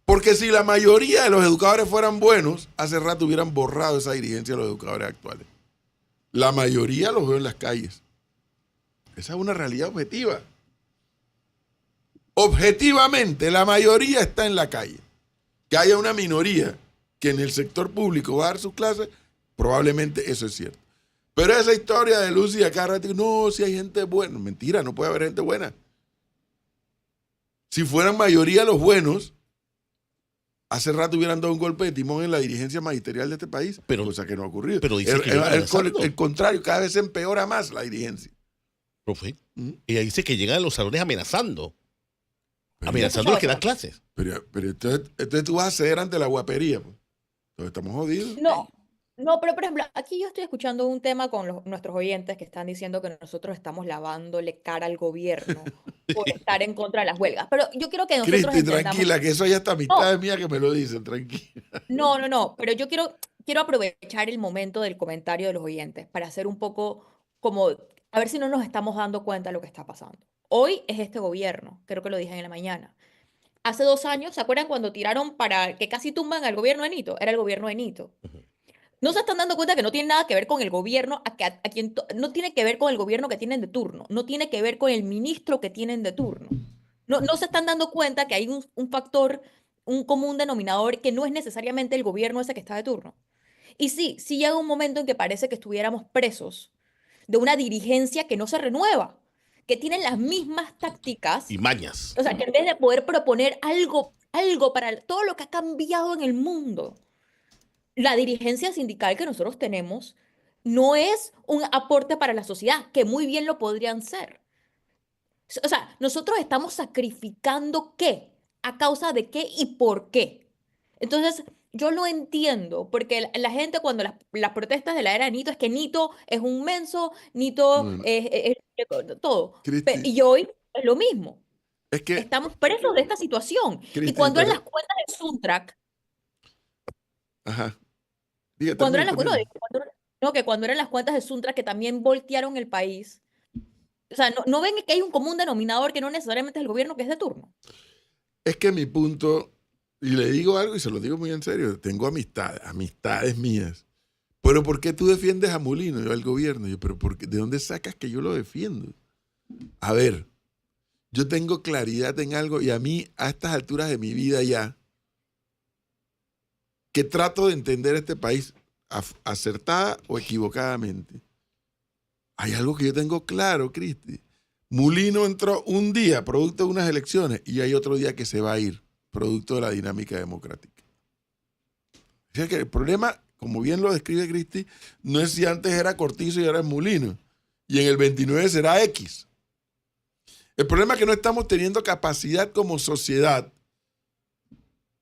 Porque si la mayoría de los educadores fueran buenos, hace rato hubieran borrado esa dirigencia de los educadores actuales. La mayoría los veo en las calles. Esa es una realidad objetiva. Objetivamente, la mayoría está en la calle. Que haya una minoría que en el sector público va a dar sus clases, probablemente eso es cierto. Pero esa historia de Lucy acá rato, no, si hay gente buena. Mentira, no puede haber gente buena. Si fueran mayoría los buenos, hace rato hubieran dado un golpe de timón en la dirigencia magisterial de este país, cosa que no ha ocurrido. Pero dice que el contrario, cada vez se empeora más la dirigencia. Profe, ella dice que llegan a los salones amenazando. Amenazando a los que dan clases. Pero entonces tú vas a ceder ante la guapería. Pues. Entonces estamos jodidos. No, pero por ejemplo, aquí yo estoy escuchando un tema con nuestros oyentes que están diciendo que nosotros estamos lavándole cara al gobierno por estar en contra de las huelgas. Pero yo quiero que nosotros Cristi, entendamos. tranquila, que eso ya está mitad mía que me lo dicen, tranquila. No, pero yo quiero aprovechar el momento del comentario de los oyentes para hacer un poco como, a ver si no nos estamos dando cuenta de lo que está pasando. Hoy es este gobierno, creo que lo dije en la mañana. Hace 2 años, ¿se acuerdan cuando tiraron para que casi tumban al gobierno de Nito? Era el gobierno de Nito. No se están dando cuenta que no tiene nada que ver con el gobierno, no tiene que ver con el gobierno que tienen de turno, no tiene que ver con el ministro que tienen de turno. No se están dando cuenta que hay un factor, un común denominador que no es necesariamente el gobierno ese que está de turno. Y sí llega un momento en que parece que estuviéramos presos de una dirigencia que no se renueva, que tienen las mismas tácticas, Y mañas. o sea, que en vez de poder proponer algo para todo lo que ha cambiado en el mundo, la dirigencia sindical que nosotros tenemos no es un aporte para la sociedad, que muy bien lo podrían ser. O sea, nosotros estamos sacrificando qué, a causa de qué y por qué. Entonces, yo lo entiendo, porque la gente cuando las protestas de la era de Nito es que Nito es un menso, Nito No, no. es todo. Cristi, Y hoy es lo mismo. es que, Estamos presos de esta situación. Y Cristi, cuando eran pero, las cuentas de Suntrack, ajá, diga, cuando termine, eran las, no, termine. no, que cuando eran las cuentas de Suntrack que también voltearon el país, o sea, no ven que hay un común denominador que no necesariamente es el gobierno que es de turno. Es que mi punto, y le digo algo y se lo digo muy en serio, tengo amistades mías. Pero ¿por qué tú defiendes a Molino y al gobierno? Yo, pero ¿de dónde sacas que yo lo defiendo? A ver, yo tengo claridad en algo y a mí, a estas alturas de mi vida ya, que trato de entender este país acertada o equivocadamente. Hay algo que yo tengo claro, Cristi. Molino entró un día producto de unas elecciones y hay otro día que se va a ir producto de la dinámica democrática. O sea que el problema, como bien lo describe Cristi, no es si antes era Cortizo y ahora es Molino. Y en el 29 será X. El problema es que no estamos teniendo capacidad como sociedad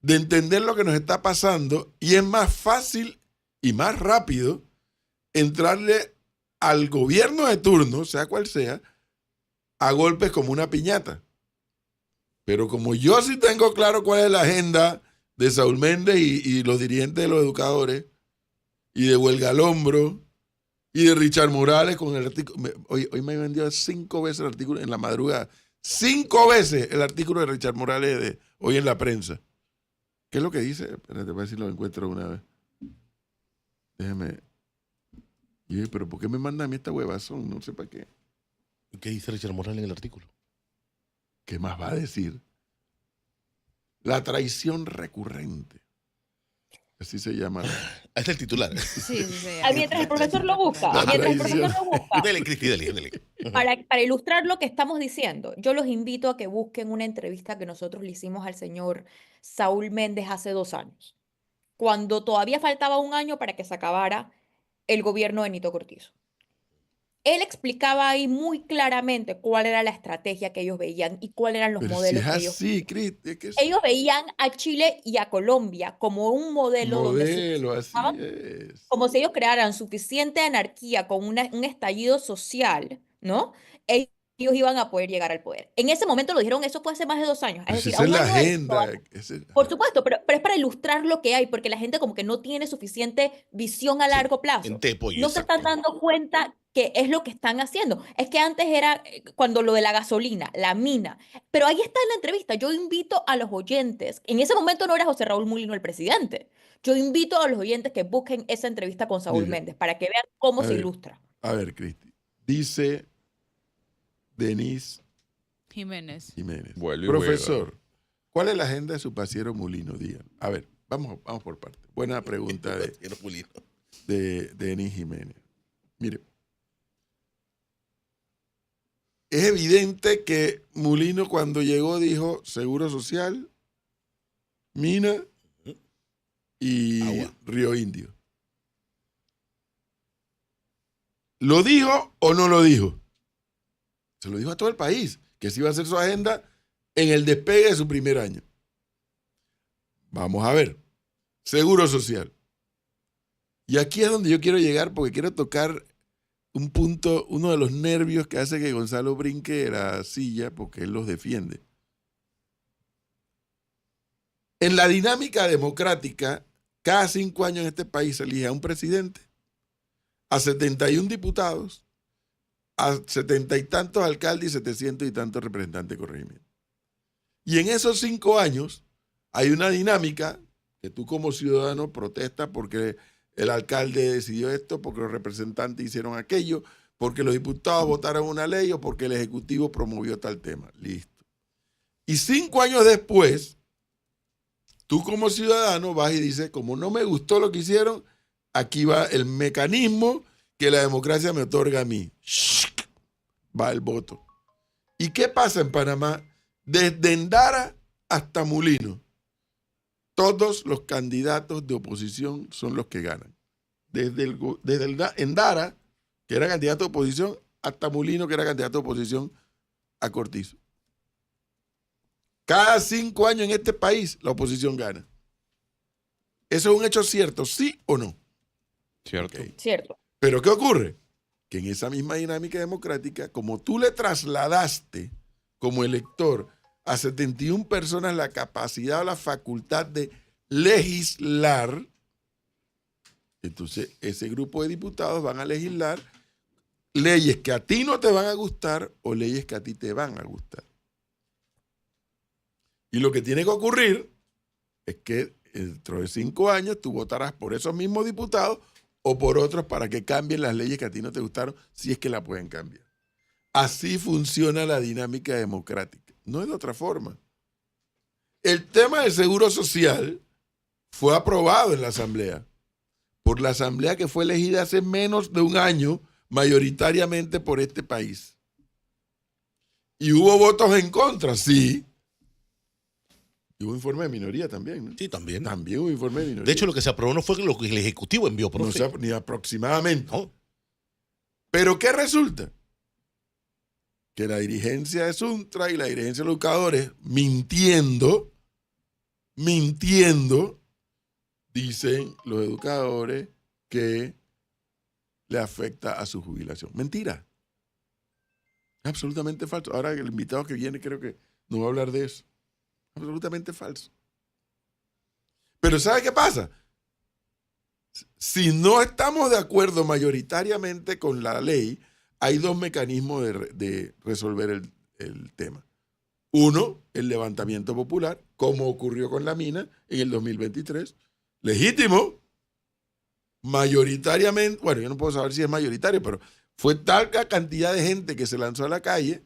de entender lo que nos está pasando y es más fácil y más rápido entrarle al gobierno de turno, sea cual sea, a golpes como una piñata. Pero como yo sí tengo claro cuál es la agenda de Saúl Méndez y los dirigentes de los educadores, y de Huelga al Hombro, y de Richard Morales con el artículo. Hoy me vendió 5 veces el artículo en la madrugada. 5 veces el artículo de Richard Morales de hoy en la prensa. ¿Qué es lo que dice? Espérate, a ver si lo encuentro una vez. Déjame. Y yo, pero ¿por qué me manda a mí esta huevazón? No sé para qué. ¿Qué dice Richard Morales en el artículo? ¿Qué más va a decir? La traición recurrente. Así se llama. Ahí está el titular. Sí, sí, sí. Mientras el profesor lo busca, La mientras el traición. profesor lo busca, Dele, Cristi, dele. para ilustrar lo que estamos diciendo, yo los invito a que busquen una entrevista que nosotros le hicimos al señor Saúl Méndez hace 2 años, cuando todavía faltaba un año para que se acabara el gobierno de Nito Cortizo. Él explicaba ahí muy claramente cuál era la estrategia que ellos veían y cuáles eran los Pero si modelos es que ellos así, Cristi, es que es ellos veían a Chile y a Colombia como un modelo modelo, así donde es. como si ellos crearan suficiente anarquía con un estallido social, ¿no? Ellos iban a poder llegar al poder. En ese momento lo dijeron, eso fue hace más de 2 años. Es Pues decir, esa a es un la año de eso, agenda. por supuesto, pero es para ilustrar lo que hay, porque la gente como que no tiene suficiente visión a Sí, largo plazo. en té pollo, No se exacto. están dando cuenta que es lo que están haciendo. Es que antes era cuando lo de la gasolina, la mina. Pero ahí está en la entrevista. Yo invito a los oyentes. En ese momento no era José Raúl Mulino el presidente. Yo invito a los oyentes que busquen esa entrevista con Saúl Mira, Méndez para que vean cómo se ilustra. a ver, Cristi. Dice Denise Jiménez. Jiménez. Vuelve y Profesor, ¿cuál es la agenda de su pasiero Molino? Digan. A ver, vamos por parte. Buena pregunta de Denise Jiménez. Mire, es evidente que Molino cuando llegó dijo Seguro Social, Mina y Agua. Río Indio. ¿Lo dijo o no lo dijo? Se lo dijo a todo el país, que se iba a hacer su agenda en el despegue de su primer año. Vamos a ver. Seguro Social. Y aquí es donde yo quiero llegar porque quiero tocar un punto, uno de los nervios que hace que Gonzalo brinque de la silla porque él los defiende. En la dinámica democrática, cada 5 años en este país se elige a un presidente, a 71 diputados, a 70 y tantos alcaldes y 700 y tantos representantes de corregimiento. Y en esos 5 años hay una dinámica que tú como ciudadano protestas porque el alcalde decidió esto, porque los representantes hicieron aquello, porque los diputados votaron una ley o porque el ejecutivo promovió tal tema. Listo. Y 5 años después, tú como ciudadano vas y dices, como no me gustó lo que hicieron, aquí va el mecanismo que la democracia me otorga a mí. Va el voto. ¿Y qué pasa en Panamá? Desde Endara hasta Mulino, todos los candidatos de oposición son los que ganan. Desde Endara, que era candidato de oposición, hasta Mulino, que era candidato de oposición a Cortizo. Cada 5 años en este país, la oposición gana. ¿Eso es un hecho cierto, sí o no? Cierto. Okay. Cierto. Pero ¿qué ocurre? Que en esa misma dinámica democrática, como tú le trasladaste como elector a 71 personas la capacidad o la facultad de legislar, entonces ese grupo de diputados van a legislar leyes que a ti no te van a gustar o leyes que a ti te van a gustar. Y lo que tiene que ocurrir es que dentro de 5 años tú votarás por esos mismos diputados o por otros para que cambien las leyes que a ti no te gustaron, si es que la pueden cambiar. Así funciona la dinámica democrática. No es de otra forma. El tema del seguro social fue aprobado en la Asamblea, por la Asamblea que fue elegida hace menos de 1 año, mayoritariamente por este país. ¿Y hubo votos en contra? Sí. Y hubo informe de minoría también, ¿no? Sí, también. También hubo informe de minoría. De hecho, lo que se aprobó no fue lo que el Ejecutivo envió, no profe. sé, ni aproximadamente. No. Pero ¿qué resulta? Que la dirigencia de Suntra y la dirigencia de los educadores, mintiendo, dicen los educadores que le afecta a su jubilación. Mentira. Es absolutamente falso. Ahora el invitado que viene creo que no va a hablar de eso. Absolutamente falso. Pero ¿sabe qué pasa? Si no estamos de acuerdo mayoritariamente con la ley, hay 2 mecanismos de resolver el tema. Uno, el levantamiento popular, como ocurrió con la mina en el 2023. Legítimo, mayoritariamente, bueno, yo no puedo saber si es mayoritario, pero fue tal cantidad de gente que se lanzó a la calle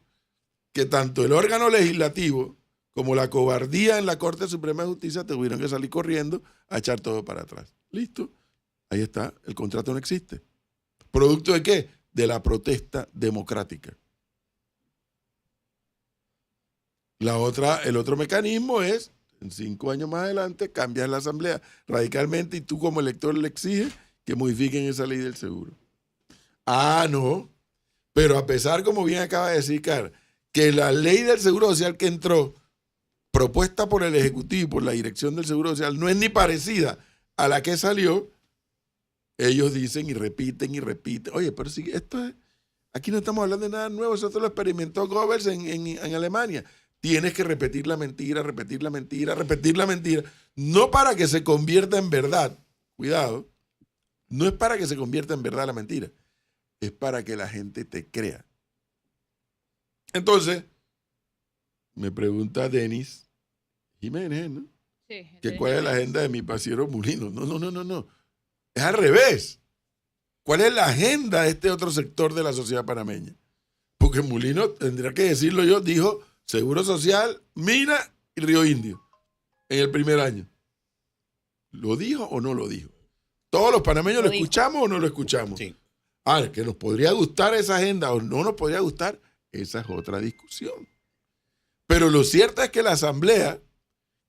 que tanto el órgano legislativo como la cobardía en la Corte Suprema de Justicia tuvieron que salir corriendo a echar todo para atrás. Listo. Ahí está. El contrato no existe. ¿Producto de qué? De la protesta democrática. El otro mecanismo es, en 5 años más adelante, cambias la Asamblea radicalmente y tú como elector le exiges que modifiquen esa ley del seguro. Ah, no. Pero a pesar, como bien acaba de decir Car, que la ley del Seguro Social que entró, propuesta por el Ejecutivo y por la Dirección del Seguro Social, no es ni parecida a la que salió, ellos dicen y repiten. Oye, pero si esto es, aquí no estamos hablando de nada nuevo, eso lo experimentó Goebbels en Alemania. Tienes que repetir la mentira. No para que se convierta en verdad. Cuidado. No es para que se convierta en verdad la mentira. Es para que la gente te crea. Entonces, me pregunta Denis Jiménez, ¿no? Sí. Que cuál es la agenda de mi pasiero Mulino. No. Es al revés. ¿Cuál es la agenda de este otro sector de la sociedad panameña? Porque Mulino, tendría que decirlo yo, dijo Seguro Social, Mina y Río Indio en el primer año. ¿Lo dijo o no lo dijo? ¿Todos los panameños lo escuchamos o no lo escuchamos? Sí. Que nos podría gustar esa agenda o no nos podría gustar, esa es otra discusión. Pero lo cierto es que la Asamblea,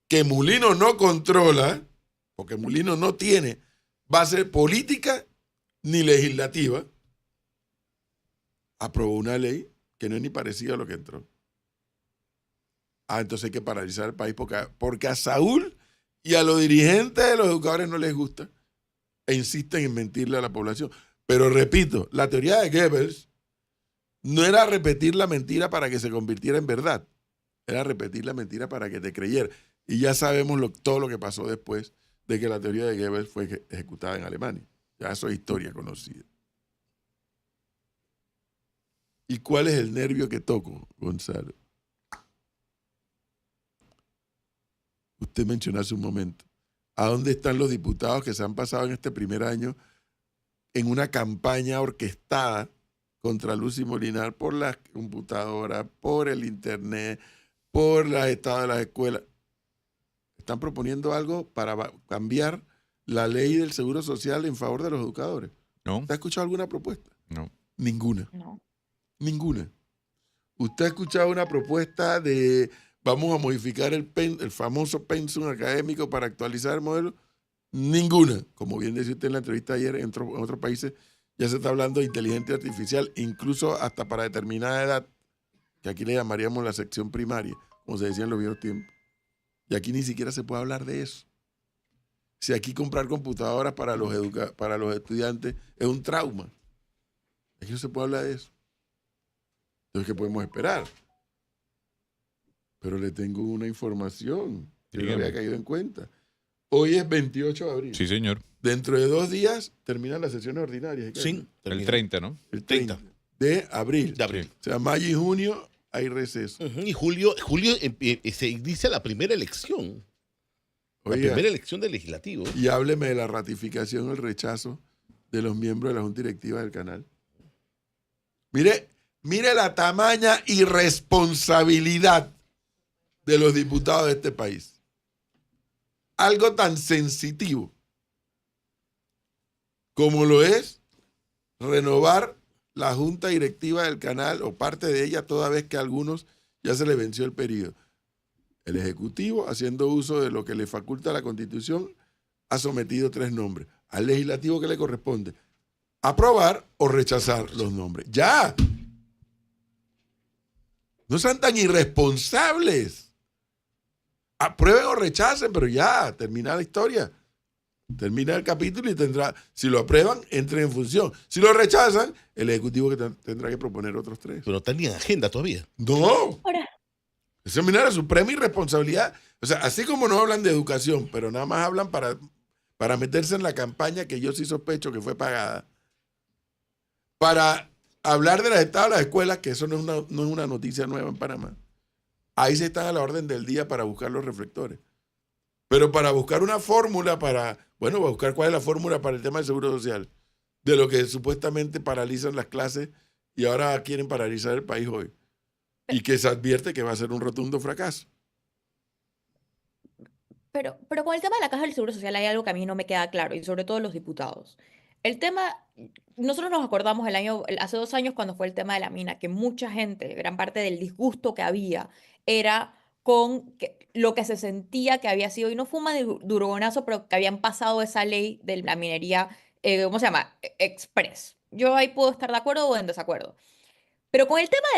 que Mulino no controla, porque Mulino no tiene base política ni legislativa, aprobó una ley que no es ni parecida a lo que entró. Entonces hay que paralizar el país porque a Saúl y a los dirigentes de los educadores no les gusta e insisten en mentirle a la población. Pero repito, la teoría de Goebbels no era repetir la mentira para que se convirtiera en verdad. Era repetir la mentira para que te creyera. Y ya sabemos todo lo que pasó después de que la teoría de Goebbels fue ejecutada en Alemania. Ya eso es historia conocida. ¿Y cuál es el nervio que toco, Gonzalo? Usted mencionó hace un momento. ¿A dónde están los diputados que se han pasado en este primer año en una campaña orquestada contra Lucy Molinar por las computadoras, por el internet, por el estado de las escuelas? Están proponiendo algo para cambiar la ley del Seguro Social en favor de los educadores. ¿No? ¿Usted ha escuchado alguna propuesta? No. Ninguna. No. Ninguna. ¿Usted ha escuchado una propuesta de vamos a modificar el famoso pensum académico para actualizar el modelo? Ninguna. Como bien decía usted en la entrevista ayer, en otros países ya se está hablando de inteligencia artificial, incluso hasta para determinada edad, que aquí le llamaríamos la sección primaria, como se decía en los viejos tiempos. Y aquí ni siquiera se puede hablar de eso. Si aquí comprar computadoras para los estudiantes es un trauma, aquí no se puede hablar de eso. Entonces, ¿qué podemos esperar? Pero le tengo una información que no Dígame. había caído en cuenta. Hoy es 28 de abril. Sí, señor. Dentro de 2 días terminan las sesiones ordinarias. Sí, El 30, ¿no? El 30 de abril. de abril. O sea, mayo y junio hay receso. Ujú, y julio se inicia la primera elección. La Oiga, primera elección del legislativo. y hábleme de la ratificación o el rechazo de los miembros de la Junta Directiva del canal. Mire la tamaña irresponsabilidad de los diputados de este país. Algo tan sensitivo como lo es renovar la Junta Directiva del canal o parte de ella toda vez que a algunos ya se les venció el periodo. El Ejecutivo, haciendo uso de lo que le faculta la Constitución, ha sometido 3 nombres. Al Legislativo, ¿qué le corresponde? Aprobar o rechazar los nombres. ¡Ya! No sean tan irresponsables. Aprueben o rechacen, pero ya, termina la historia. Termina el capítulo y tendrá, si lo aprueban, entren en función. Si lo rechazan, el Ejecutivo tendrá que proponer otros 3. Pero no está ni en agenda todavía. No. Ahora, Eso es la suprema irresponsabilidad. O sea, así como no hablan de educación, pero nada más hablan para meterse en la campaña que yo sí sospecho que fue pagada. Para hablar de las estados de las escuelas, que eso no es una noticia nueva en Panamá. Ahí se están a la orden del día para buscar los reflectores. Pero para buscar una fórmula buscar cuál es la fórmula para el tema del seguro social, de lo que supuestamente paralizan las clases y ahora quieren paralizar el país hoy. Y que se advierte que va a ser un rotundo fracaso. pero con el tema de la Caja del Seguro Social hay algo que a mí no me queda claro, y sobre todo los diputados. El tema, nosotros nos acordamos hace 2 años cuando fue el tema de la mina, que mucha gente, gran parte del disgusto que había, era con lo que se sentía que había sido, y no fue un durogonazo, pero que habían pasado esa ley de la minería, ¿cómo se llama? Express. Yo ahí puedo estar de acuerdo o en desacuerdo. Pero con el tema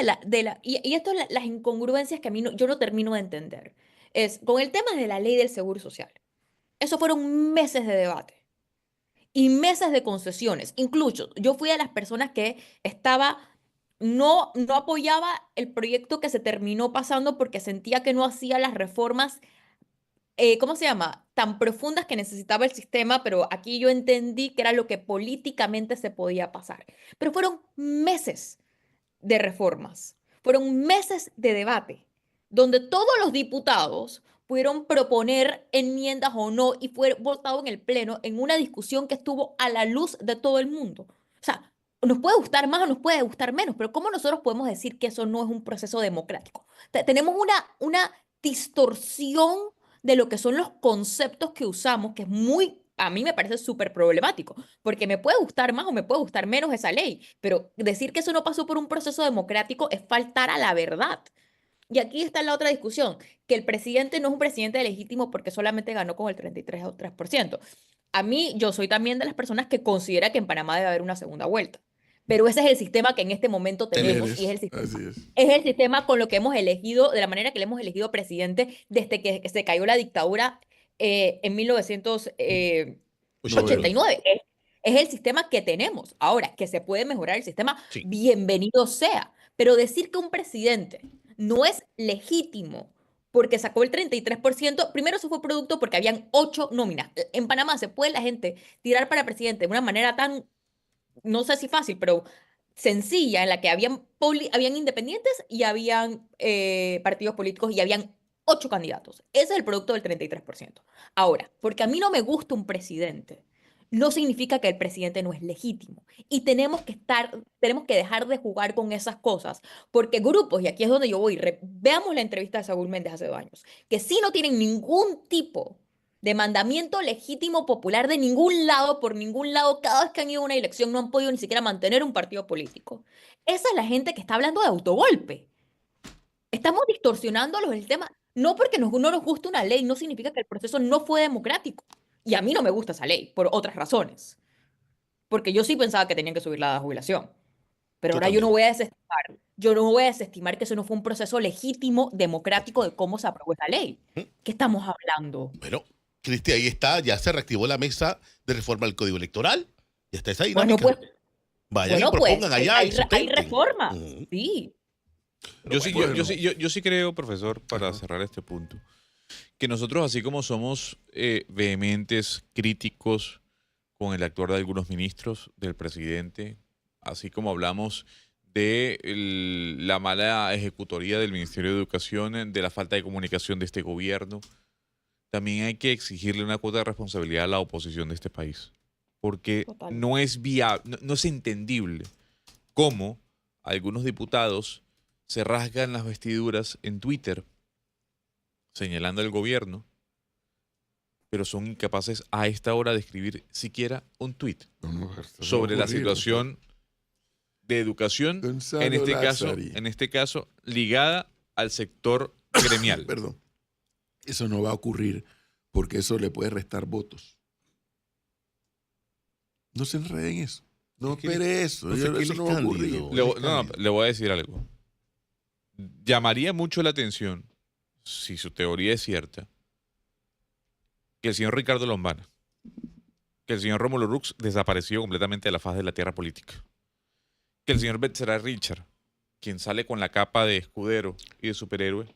y esto es las incongruencias que a mí yo no termino de entender, es con el tema de la ley del Seguro Social. Eso fueron meses de debate y meses de concesiones. Incluso yo fui de las personas que no apoyaba el proyecto que se terminó pasando porque sentía que no hacía las reformas, ¿cómo se llama? Tan profundas que necesitaba el sistema, pero aquí yo entendí que era lo que políticamente se podía pasar. Pero fueron meses de reformas. Fueron meses de debate, donde todos los diputados pudieron proponer enmiendas o no y fue votado en el Pleno en una discusión que estuvo a la luz de todo el mundo. O sea, nos puede gustar más o nos puede gustar menos, pero ¿cómo nosotros podemos decir que eso no es un proceso democrático? Tenemos una distorsión de lo que son los conceptos que usamos, que es a mí me parece súper problemático, porque me puede gustar más o me puede gustar menos esa ley, pero decir que eso no pasó por un proceso democrático es faltar a la verdad. Y aquí está la otra discusión, que el presidente no es un presidente legítimo porque solamente ganó con el 33 o 3%. A mí, yo soy también de las personas que considera que en Panamá debe haber una segunda vuelta. Pero ese es el sistema que en este momento tenemos y es Así es. el sistema con lo que hemos elegido, de la manera que le hemos elegido presidente desde que se cayó la dictadura en 1989. Es el sistema que tenemos. Ahora, que se puede mejorar el sistema, Sí. bienvenido sea. Pero decir que un presidente no es legítimo porque sacó el 33%, primero eso fue producto porque habían 8 nóminas. En Panamá se puede la gente tirar para presidente de una manera tan, no sé si fácil, pero sencilla, en la que habían independientes y habían partidos políticos y habían 8 candidatos. Ese es el producto del 33%. Ahora, porque a mí no me gusta un presidente, no significa que el presidente no es legítimo. Y tenemos que dejar de jugar con esas cosas, porque grupos, y aquí es donde yo voy, veamos la entrevista de Saúl Méndez hace 2 años, que sí no tienen ningún tipo de mandamiento legítimo popular de ningún lado, por ningún lado, cada vez que han ido a una elección no han podido ni siquiera mantener un partido político. Esa es la gente que está hablando de autogolpe. Estamos distorsionándolos el tema. No porque no nos guste una ley, no significa que el proceso no fue democrático. Y a mí no me gusta esa ley, por otras razones. Porque yo sí pensaba que tenían que subir la edad de jubilación. Pero Yo ahora yo no también. voy a desestimar. Yo no voy a desestimar que eso no fue un proceso legítimo, democrático de cómo se aprobó esa ley. ¿Qué estamos hablando? Bueno, Cristi, ahí está, ya se reactivó la mesa de reforma del Código Electoral. Ya está esa Bueno, dinámica. pues, Vayan y bueno, pues, propongan allá y hay sustenten. reforma. Ujú. Sí. Yo sí, bueno. yo sí creo, profesor, para Ajá. cerrar este punto, que nosotros, así como somos vehementes, críticos con el actuar de algunos ministros, del presidente, así como hablamos de la mala ejecutoría del Ministerio de Educación, de la falta de comunicación de este gobierno, también hay que exigirle una cuota de responsabilidad a la oposición de este país. Porque Total. no es viable, no es entendible cómo algunos diputados se rasgan las vestiduras en Twitter señalando al gobierno, pero son incapaces a esta hora de escribir siquiera un tweet sobre la situación de educación, Gonzalo en este caso ligada al sector gremial. Perdón. Eso no va a ocurrir porque eso le puede restar votos. No se enreden en eso. No Es que espere eso. no sé qué Eso le no va a están ocurrir. diciendo. Le voy a decir algo. Llamaría mucho la atención, si su teoría es cierta, que el señor Ricardo Lombana, que el señor Rómulo Rux desapareció completamente de la faz de la tierra política, que el señor Betzera Richard, quien sale con la capa de escudero y de superhéroe,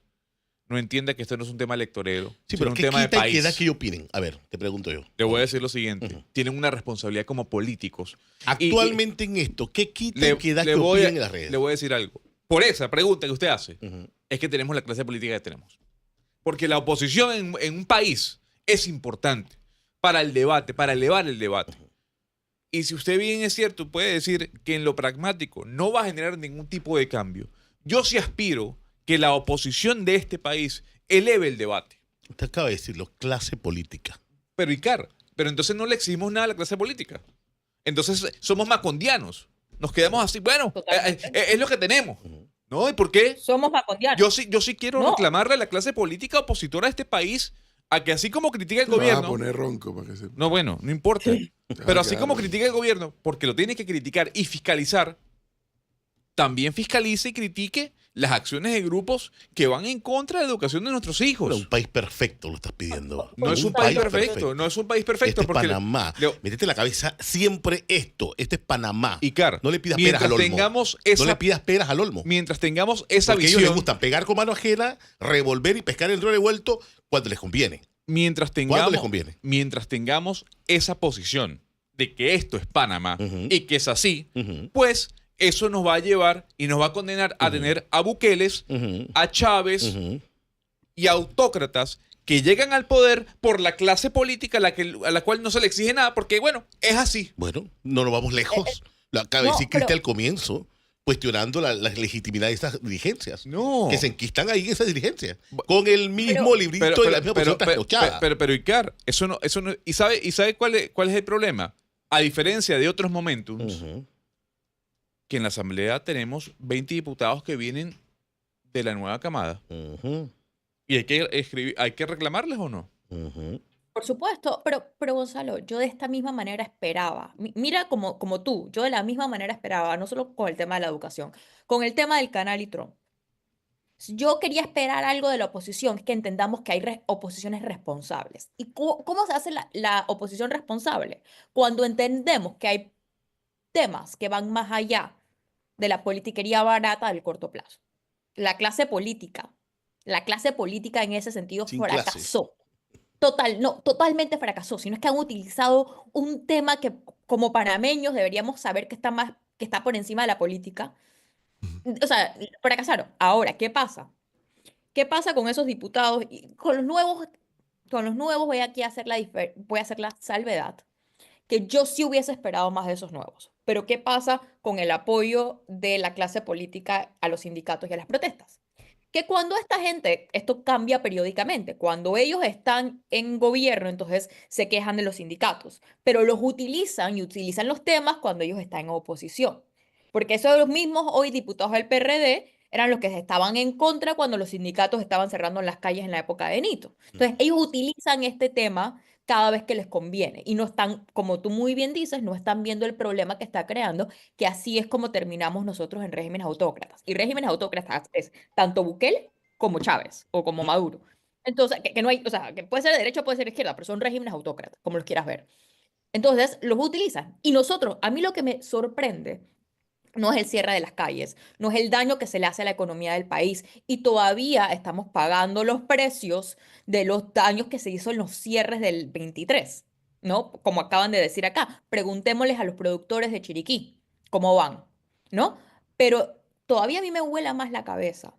no entienda que esto no es un tema electorero, Sí, sino pero un ¿qué tema de quita y país. queda que opinen? A ver, te pregunto yo. Le voy a decir lo siguiente. Ujú. Tienen una responsabilidad como políticos. Actualmente en esto, ¿qué quita y queda que voy opinen en las redes? le voy a decir algo. Por esa pregunta que usted hace, Ujú. es que tenemos la clase política que tenemos. Porque la oposición en un país es importante para el debate, para elevar el debate. Y si usted bien es cierto, puede decir que en lo pragmático no va a generar ningún tipo de cambio. Yo sí aspiro que la oposición de este país eleve el debate. Usted acaba de decirlo, clase política. Pero Icar, pero entonces no le exigimos nada a la clase política. Entonces somos macondianos. Nos quedamos así, bueno, Totalmente. es lo que tenemos. ¿No? ¿Y por qué? Somos macondianos. Yo sí quiero No. reclamarle a la clase política opositora de este país a que así como critica el Te vas a gobierno. poner ronco para que se... No, bueno, no importa. Pero así como Claro. critica el gobierno, porque lo tiene que criticar y fiscalizar, también fiscalice y critique las acciones de grupos que van en contra de la educación de nuestros hijos. Pero un país perfecto lo estás pidiendo. No es un país perfecto, no es un país perfecto. Este es porque Panamá. Métete en la cabeza siempre esto. Este es Panamá. Icar, No le pidas peras al olmo. No le pidas peras al olmo. Mientras tengamos esa Porque a ellos les visión, gusta pegar con mano ajena, revolver y pescar el río revuelto cuando les conviene. mientras ¿Cuándo les conviene? tengamos esa posición de que esto es Panamá Ujú. y que es así, Ujú, pues eso nos va a llevar y nos va a condenar a tener a Bukeles, ujú, a Chávez ujú. y a autócratas que llegan al poder por la clase política a la cual no se le exige nada, porque bueno, es así. Bueno, no nos vamos lejos. Lo acaba de no, decir pero- Cristian al comienzo, cuestionando la legitimidad de estas dirigencias. No. Que se enquistan ahí en esas dirigencias. Con el mismo librito y la misma posición trasnochada. pero Icar, eso no, ¿y sabe cuál es el problema? A diferencia de otros momentos, Ujú. que en la Asamblea tenemos 20 diputados que vienen de la nueva camada. Ujú, ¿Y hay que reclamarles o no? ujú. Por supuesto, pero Gonzalo, yo de esta misma manera esperaba, mira como tú, yo de la misma manera esperaba, no solo con el tema de la educación, con el tema del canal y Trump. Yo quería esperar algo de la oposición, que entendamos que hay oposiciones responsables. ¿Y cómo se hace la oposición responsable? Cuando entendemos que hay temas que van más allá de la politiquería barata del corto plazo. La clase política, la clase política en ese sentido Sin clase. fracasó. No, totalmente fracasó. Sino es que han utilizado un tema que como panameños deberíamos saber que está más, que está por encima de la política. O sea, fracasaron. Ahora, ¿qué pasa? ¿Qué pasa con esos diputados? Y con los nuevos voy aquí a hacer voy a hacer la salvedad, que yo sí hubiese esperado más de esos nuevos. Pero ¿qué pasa con el apoyo de la clase política a los sindicatos y a las protestas? Que cuando esta gente, esto cambia periódicamente, cuando ellos están en gobierno, entonces se quejan de los sindicatos, pero los utilizan y utilizan los temas cuando ellos están en oposición. Porque esos los mismos hoy diputados del PRD eran los que estaban en contra cuando los sindicatos estaban cerrando las calles en la época de Nito. Entonces ellos utilizan este tema cada vez que les conviene y no están, como tú muy bien dices, no están viendo el problema que está creando, que así es como terminamos nosotros en regímenes autócratas. Y regímenes autócratas es tanto Bukele como Chávez o como Maduro. Entonces, que no hay, o sea, que puede ser de derecha o puede ser de izquierda, pero son regímenes autócratas, como los quieras ver. Entonces, los utilizan. Y nosotros, a mí lo que me sorprende no es el cierre de las calles, no es el daño que se le hace a la economía del país. Y todavía estamos pagando los precios de los daños que se hizo en los cierres del 23, ¿no? Como acaban de decir acá, preguntémosles a los productores de Chiriquí cómo van, ¿no? Pero todavía a mí me huela más la cabeza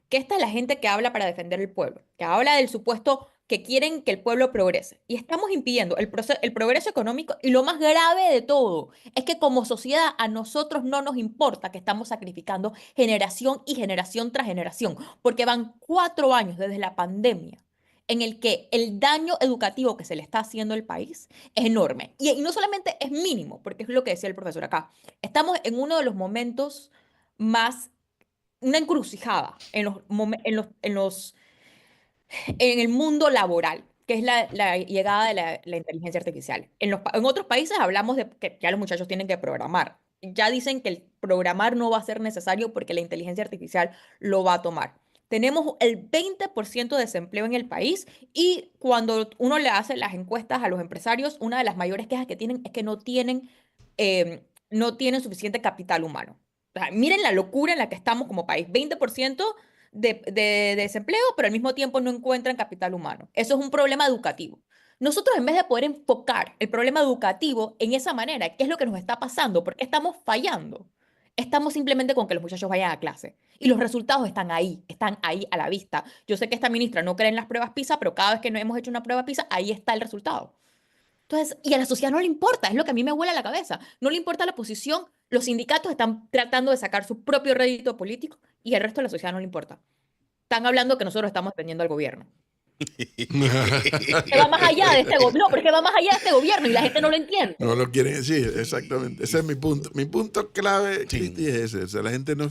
que esta es la gente que habla para defender el pueblo, que habla del supuesto que quieren que el pueblo progrese. Y estamos impidiendo el progreso económico y lo más grave de todo es que como sociedad a nosotros no nos importa que estamos sacrificando generación y generación tras generación, porque van 4 años desde la pandemia en el que el daño educativo que se le está haciendo al país es enorme. Y no solamente es mínimo, porque es lo que decía el profesor acá, estamos en uno de los momentos más una encrucijada en el mundo laboral, que es la llegada de la inteligencia artificial. En otros países hablamos de que ya los muchachos tienen que programar. Ya dicen que el programar no va a ser necesario porque la inteligencia artificial lo va a tomar. Tenemos el 20% de desempleo en el país y cuando uno le hace las encuestas a los empresarios, una de las mayores quejas que tienen es que no tienen suficiente capital humano. O sea, miren la locura en la que estamos como país. 20% de desempleo, pero al mismo tiempo no encuentran capital humano. Eso es un problema educativo. Nosotros, en vez de poder enfocar el problema educativo en esa manera, ¿qué es lo que nos está pasando? ¿Por qué estamos fallando? Estamos simplemente con que los muchachos vayan a clase. Y los resultados están ahí a la vista. Yo sé que esta ministra no cree en las pruebas PISA, pero cada vez que no hemos hecho una prueba PISA, ahí está el resultado. Entonces, y a la sociedad no le importa, es lo que a mí me vuela la cabeza. No le importa la posición, los sindicatos están tratando de sacar su propio rédito político y el resto de la sociedad no le importa. Están hablando que nosotros estamos defendiendo al gobierno. Que va más allá de este gobierno. No, pero es que va más allá de este gobierno y la gente no lo entiende. No lo quieren decir, exactamente. Ese es mi punto. Mi punto clave, Sí. Cristi, es ese. O sea, la gente no...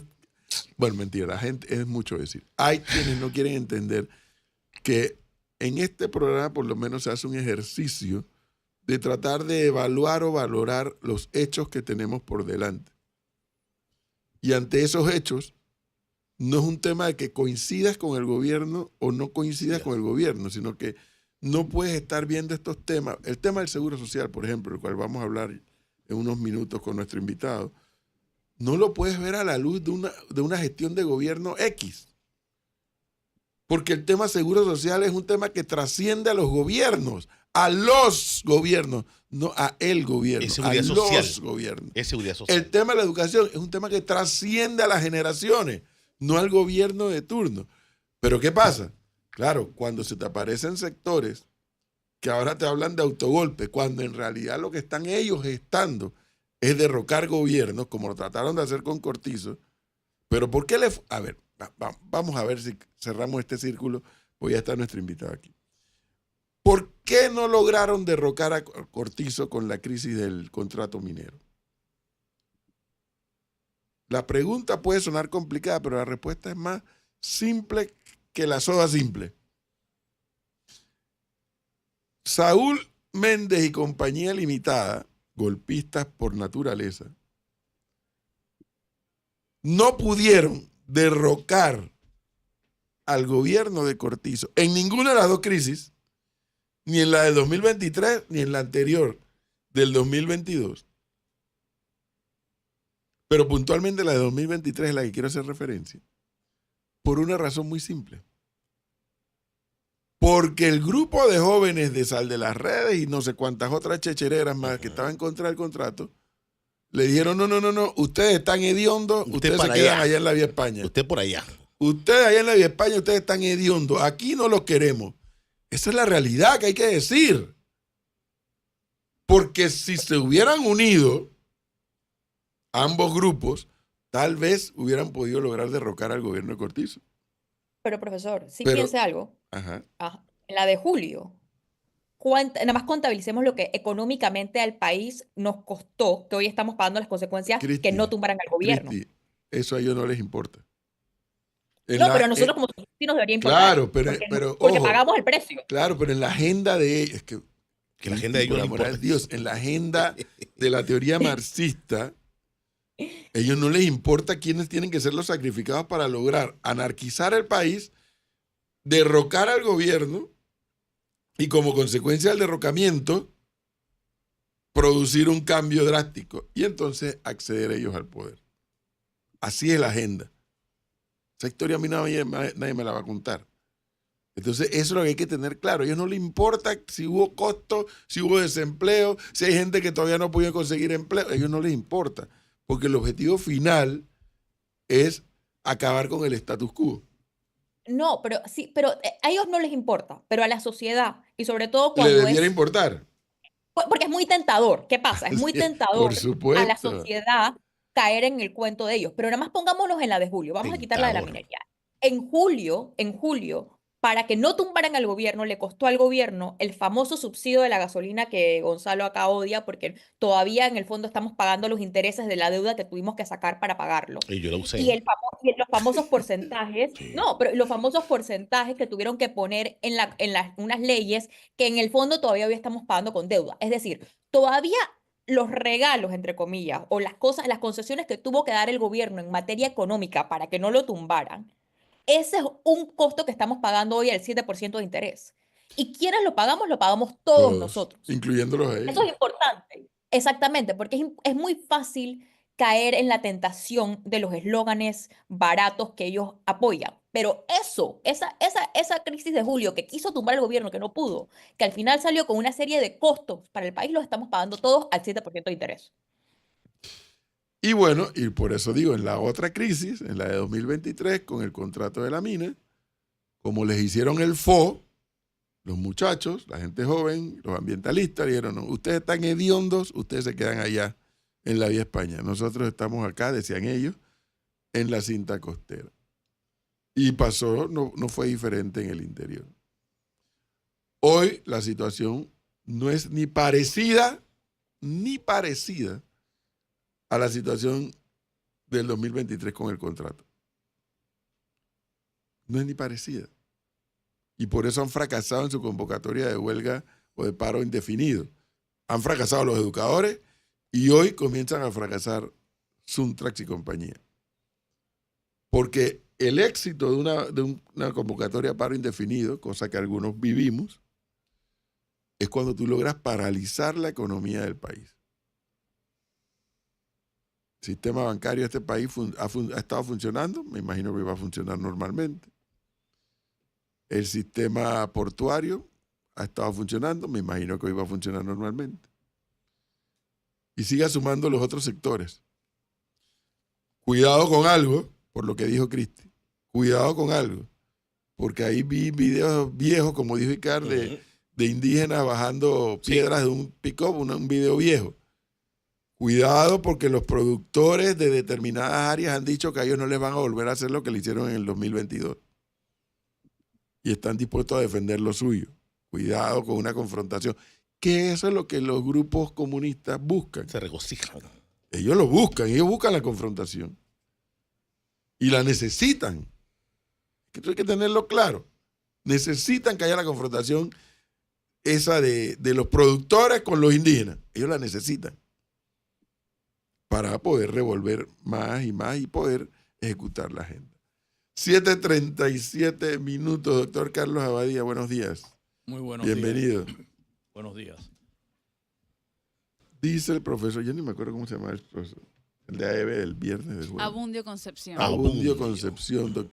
Bueno, mentira, la gente es mucho decir. Hay quienes no quieren entender que en este programa por lo menos se hace un ejercicio de tratar de evaluar o valorar los hechos que tenemos por delante. Y ante esos hechos, no es un tema de que coincidas con el gobierno o no coincidas con el gobierno, sino que no puedes estar viendo estos temas. El tema del seguro social, por ejemplo, el cual vamos a hablar en unos minutos con nuestro invitado, no lo puedes ver a la luz de una gestión de gobierno X. Porque el tema seguro social es un tema que trasciende a los gobiernos, no a el gobierno, Es seguridad a social. los gobiernos. Es seguridad social. El tema de la educación es un tema que trasciende a las generaciones, no al gobierno de turno. Pero ¿qué pasa? Claro, cuando se te aparecen sectores que ahora te hablan de autogolpe, cuando en realidad lo que están ellos gestando es derrocar gobiernos, como lo trataron de hacer con Cortizo. Pero ¿por qué a ver, vamos a ver si cerramos este círculo, pues ya está nuestro invitado aquí. ¿Por qué no lograron derrocar a Cortizo con la crisis del contrato minero? La pregunta puede sonar complicada, pero la respuesta es más simple que la soda simple. Saúl Méndez y compañía limitada, golpistas por naturaleza, no pudieron derrocar al gobierno de Cortizo en ninguna de las dos crisis, ni en la del 2023, ni en la anterior del 2022. Pero puntualmente la de 2023 es la que quiero hacer referencia. Por una razón muy simple. Porque el grupo de jóvenes de Sal de las Redes y no sé cuántas otras chechereras más que estaban en contra del contrato, le dijeron, no, ustedes están hediondos, ustedes se quedan allá en la Vía España. Usted por allá. Ustedes allá en la Vía España, ustedes están hediondos. Aquí no los queremos. Esa es la realidad que hay que decir. Porque si se hubieran unido ambos grupos, tal vez hubieran podido lograr derrocar al gobierno de Cortizo. Pero profesor, sí Pero- piense algo. Ajá. En la de julio, nada más contabilicemos lo que económicamente al país nos costó, que hoy estamos pagando las consecuencias que Cristi, no tumbaran al gobierno. Cristi, eso a ellos no les importa. En No, la- pero a nosotros en- como sociedad sí nos debería importar. Claro, pero porque ojo, pagamos el precio. claro, pero en la agenda de ellos, es que la agenda de ellos por no amor a importa. Dios, en la agenda de la teoría marxista, ellos no les importa quiénes tienen que ser los sacrificados para lograr anarquizar el país, derrocar al gobierno y como consecuencia del derrocamiento producir un cambio drástico y entonces acceder ellos al poder. Así es la agenda. Esa historia a mí nadie me la va a contar. Entonces eso es lo que hay que tener claro. A ellos no les importa si hubo costo, si hubo desempleo, si hay gente que todavía no pudo conseguir empleo. A ellos no les importa. Porque el objetivo final es acabar con el status quo. No, pero sí, pero a ellos no les importa, pero a la sociedad y sobre todo Le cuando debiera importar. porque es muy tentador. ¿Qué pasa? Es muy Sí, tentador por supuesto. a la sociedad caer en el cuento de ellos. Pero nada más pongámonos en la de julio. Vamos a quitar la de la Tentador. minería. En julio, para que no tumbaran al gobierno, le costó al gobierno el famoso subsidio de la gasolina que Gonzalo acá odia, porque todavía en el fondo estamos pagando los intereses de la deuda que tuvimos que sacar para pagarlo. Y yo la usé. Y los famosos porcentajes, Sí. no, pero los famosos porcentajes que tuvieron que poner en unas leyes que en el fondo todavía hoy estamos pagando con deuda. Es decir, todavía los regalos, entre comillas, o las cosas, las concesiones que tuvo que dar el gobierno en materia económica para que no lo tumbaran, ese es un costo que estamos pagando hoy al 7% de interés. ¿Y quiénes lo pagamos? Lo pagamos todos nosotros. Incluyéndolos a ellos. Eso es importante. Exactamente, porque es muy fácil caer en la tentación de los eslóganes baratos que ellos apoyan. Pero esa crisis de julio que quiso tumbar el gobierno, que no pudo, que al final salió con una serie de costos para el país, los estamos pagando todos al 7% de interés. Y bueno, y por eso digo, en la otra crisis, en la de 2023, con el contrato de la mina, como les hicieron el FO, los muchachos, la gente joven, los ambientalistas, dijeron, no, ustedes están hediondos, ustedes se quedan allá en la Vía España. Nosotros estamos acá, decían ellos, en la cinta costera. Y pasó, no fue diferente en el interior. Hoy la situación no es ni parecida a la situación del 2023 con el contrato. No es ni parecida. Y por eso han fracasado en su convocatoria de huelga o de paro indefinido. Han fracasado los educadores y hoy comienzan a fracasar Suntrax y compañía. Porque el éxito de una convocatoria a paro indefinido, cosa que algunos vivimos, es cuando tú logras paralizar la economía del país. El sistema bancario de este país ha estado funcionando, me imagino que va a funcionar normalmente. El sistema portuario ha estado funcionando, me imagino que hoy va a funcionar normalmente. Y siga sumando los otros sectores. Cuidado con algo, por lo que dijo Cristi. Cuidado con algo, porque ahí vi videos viejos, como dijo Icar, de indígenas bajando piedras de un pick-up, un video viejo. Cuidado porque los productores de determinadas áreas han dicho que a ellos no les van a volver a hacer lo que le hicieron en el 2022. Y están dispuestos a defender lo suyo. Cuidado con una confrontación. Que eso es lo que los grupos comunistas buscan. Se regocijan. Ellos lo buscan, ellos buscan la confrontación. Y la necesitan. Esto hay que tenerlo claro. Necesitan que haya la confrontación esa de los productores con los indígenas. Ellos la necesitan para poder revolver más y más y poder ejecutar la agenda. 7:37 minutos, doctor Carlos Abadía, buenos días. Muy buenos Bienvenido. días. Buenos días. Dice el profesor, yo ni me acuerdo cómo se llama el profesor, el de AEB, el viernes del jueves. Abundio Concepción. Abundio Concepción, doctor.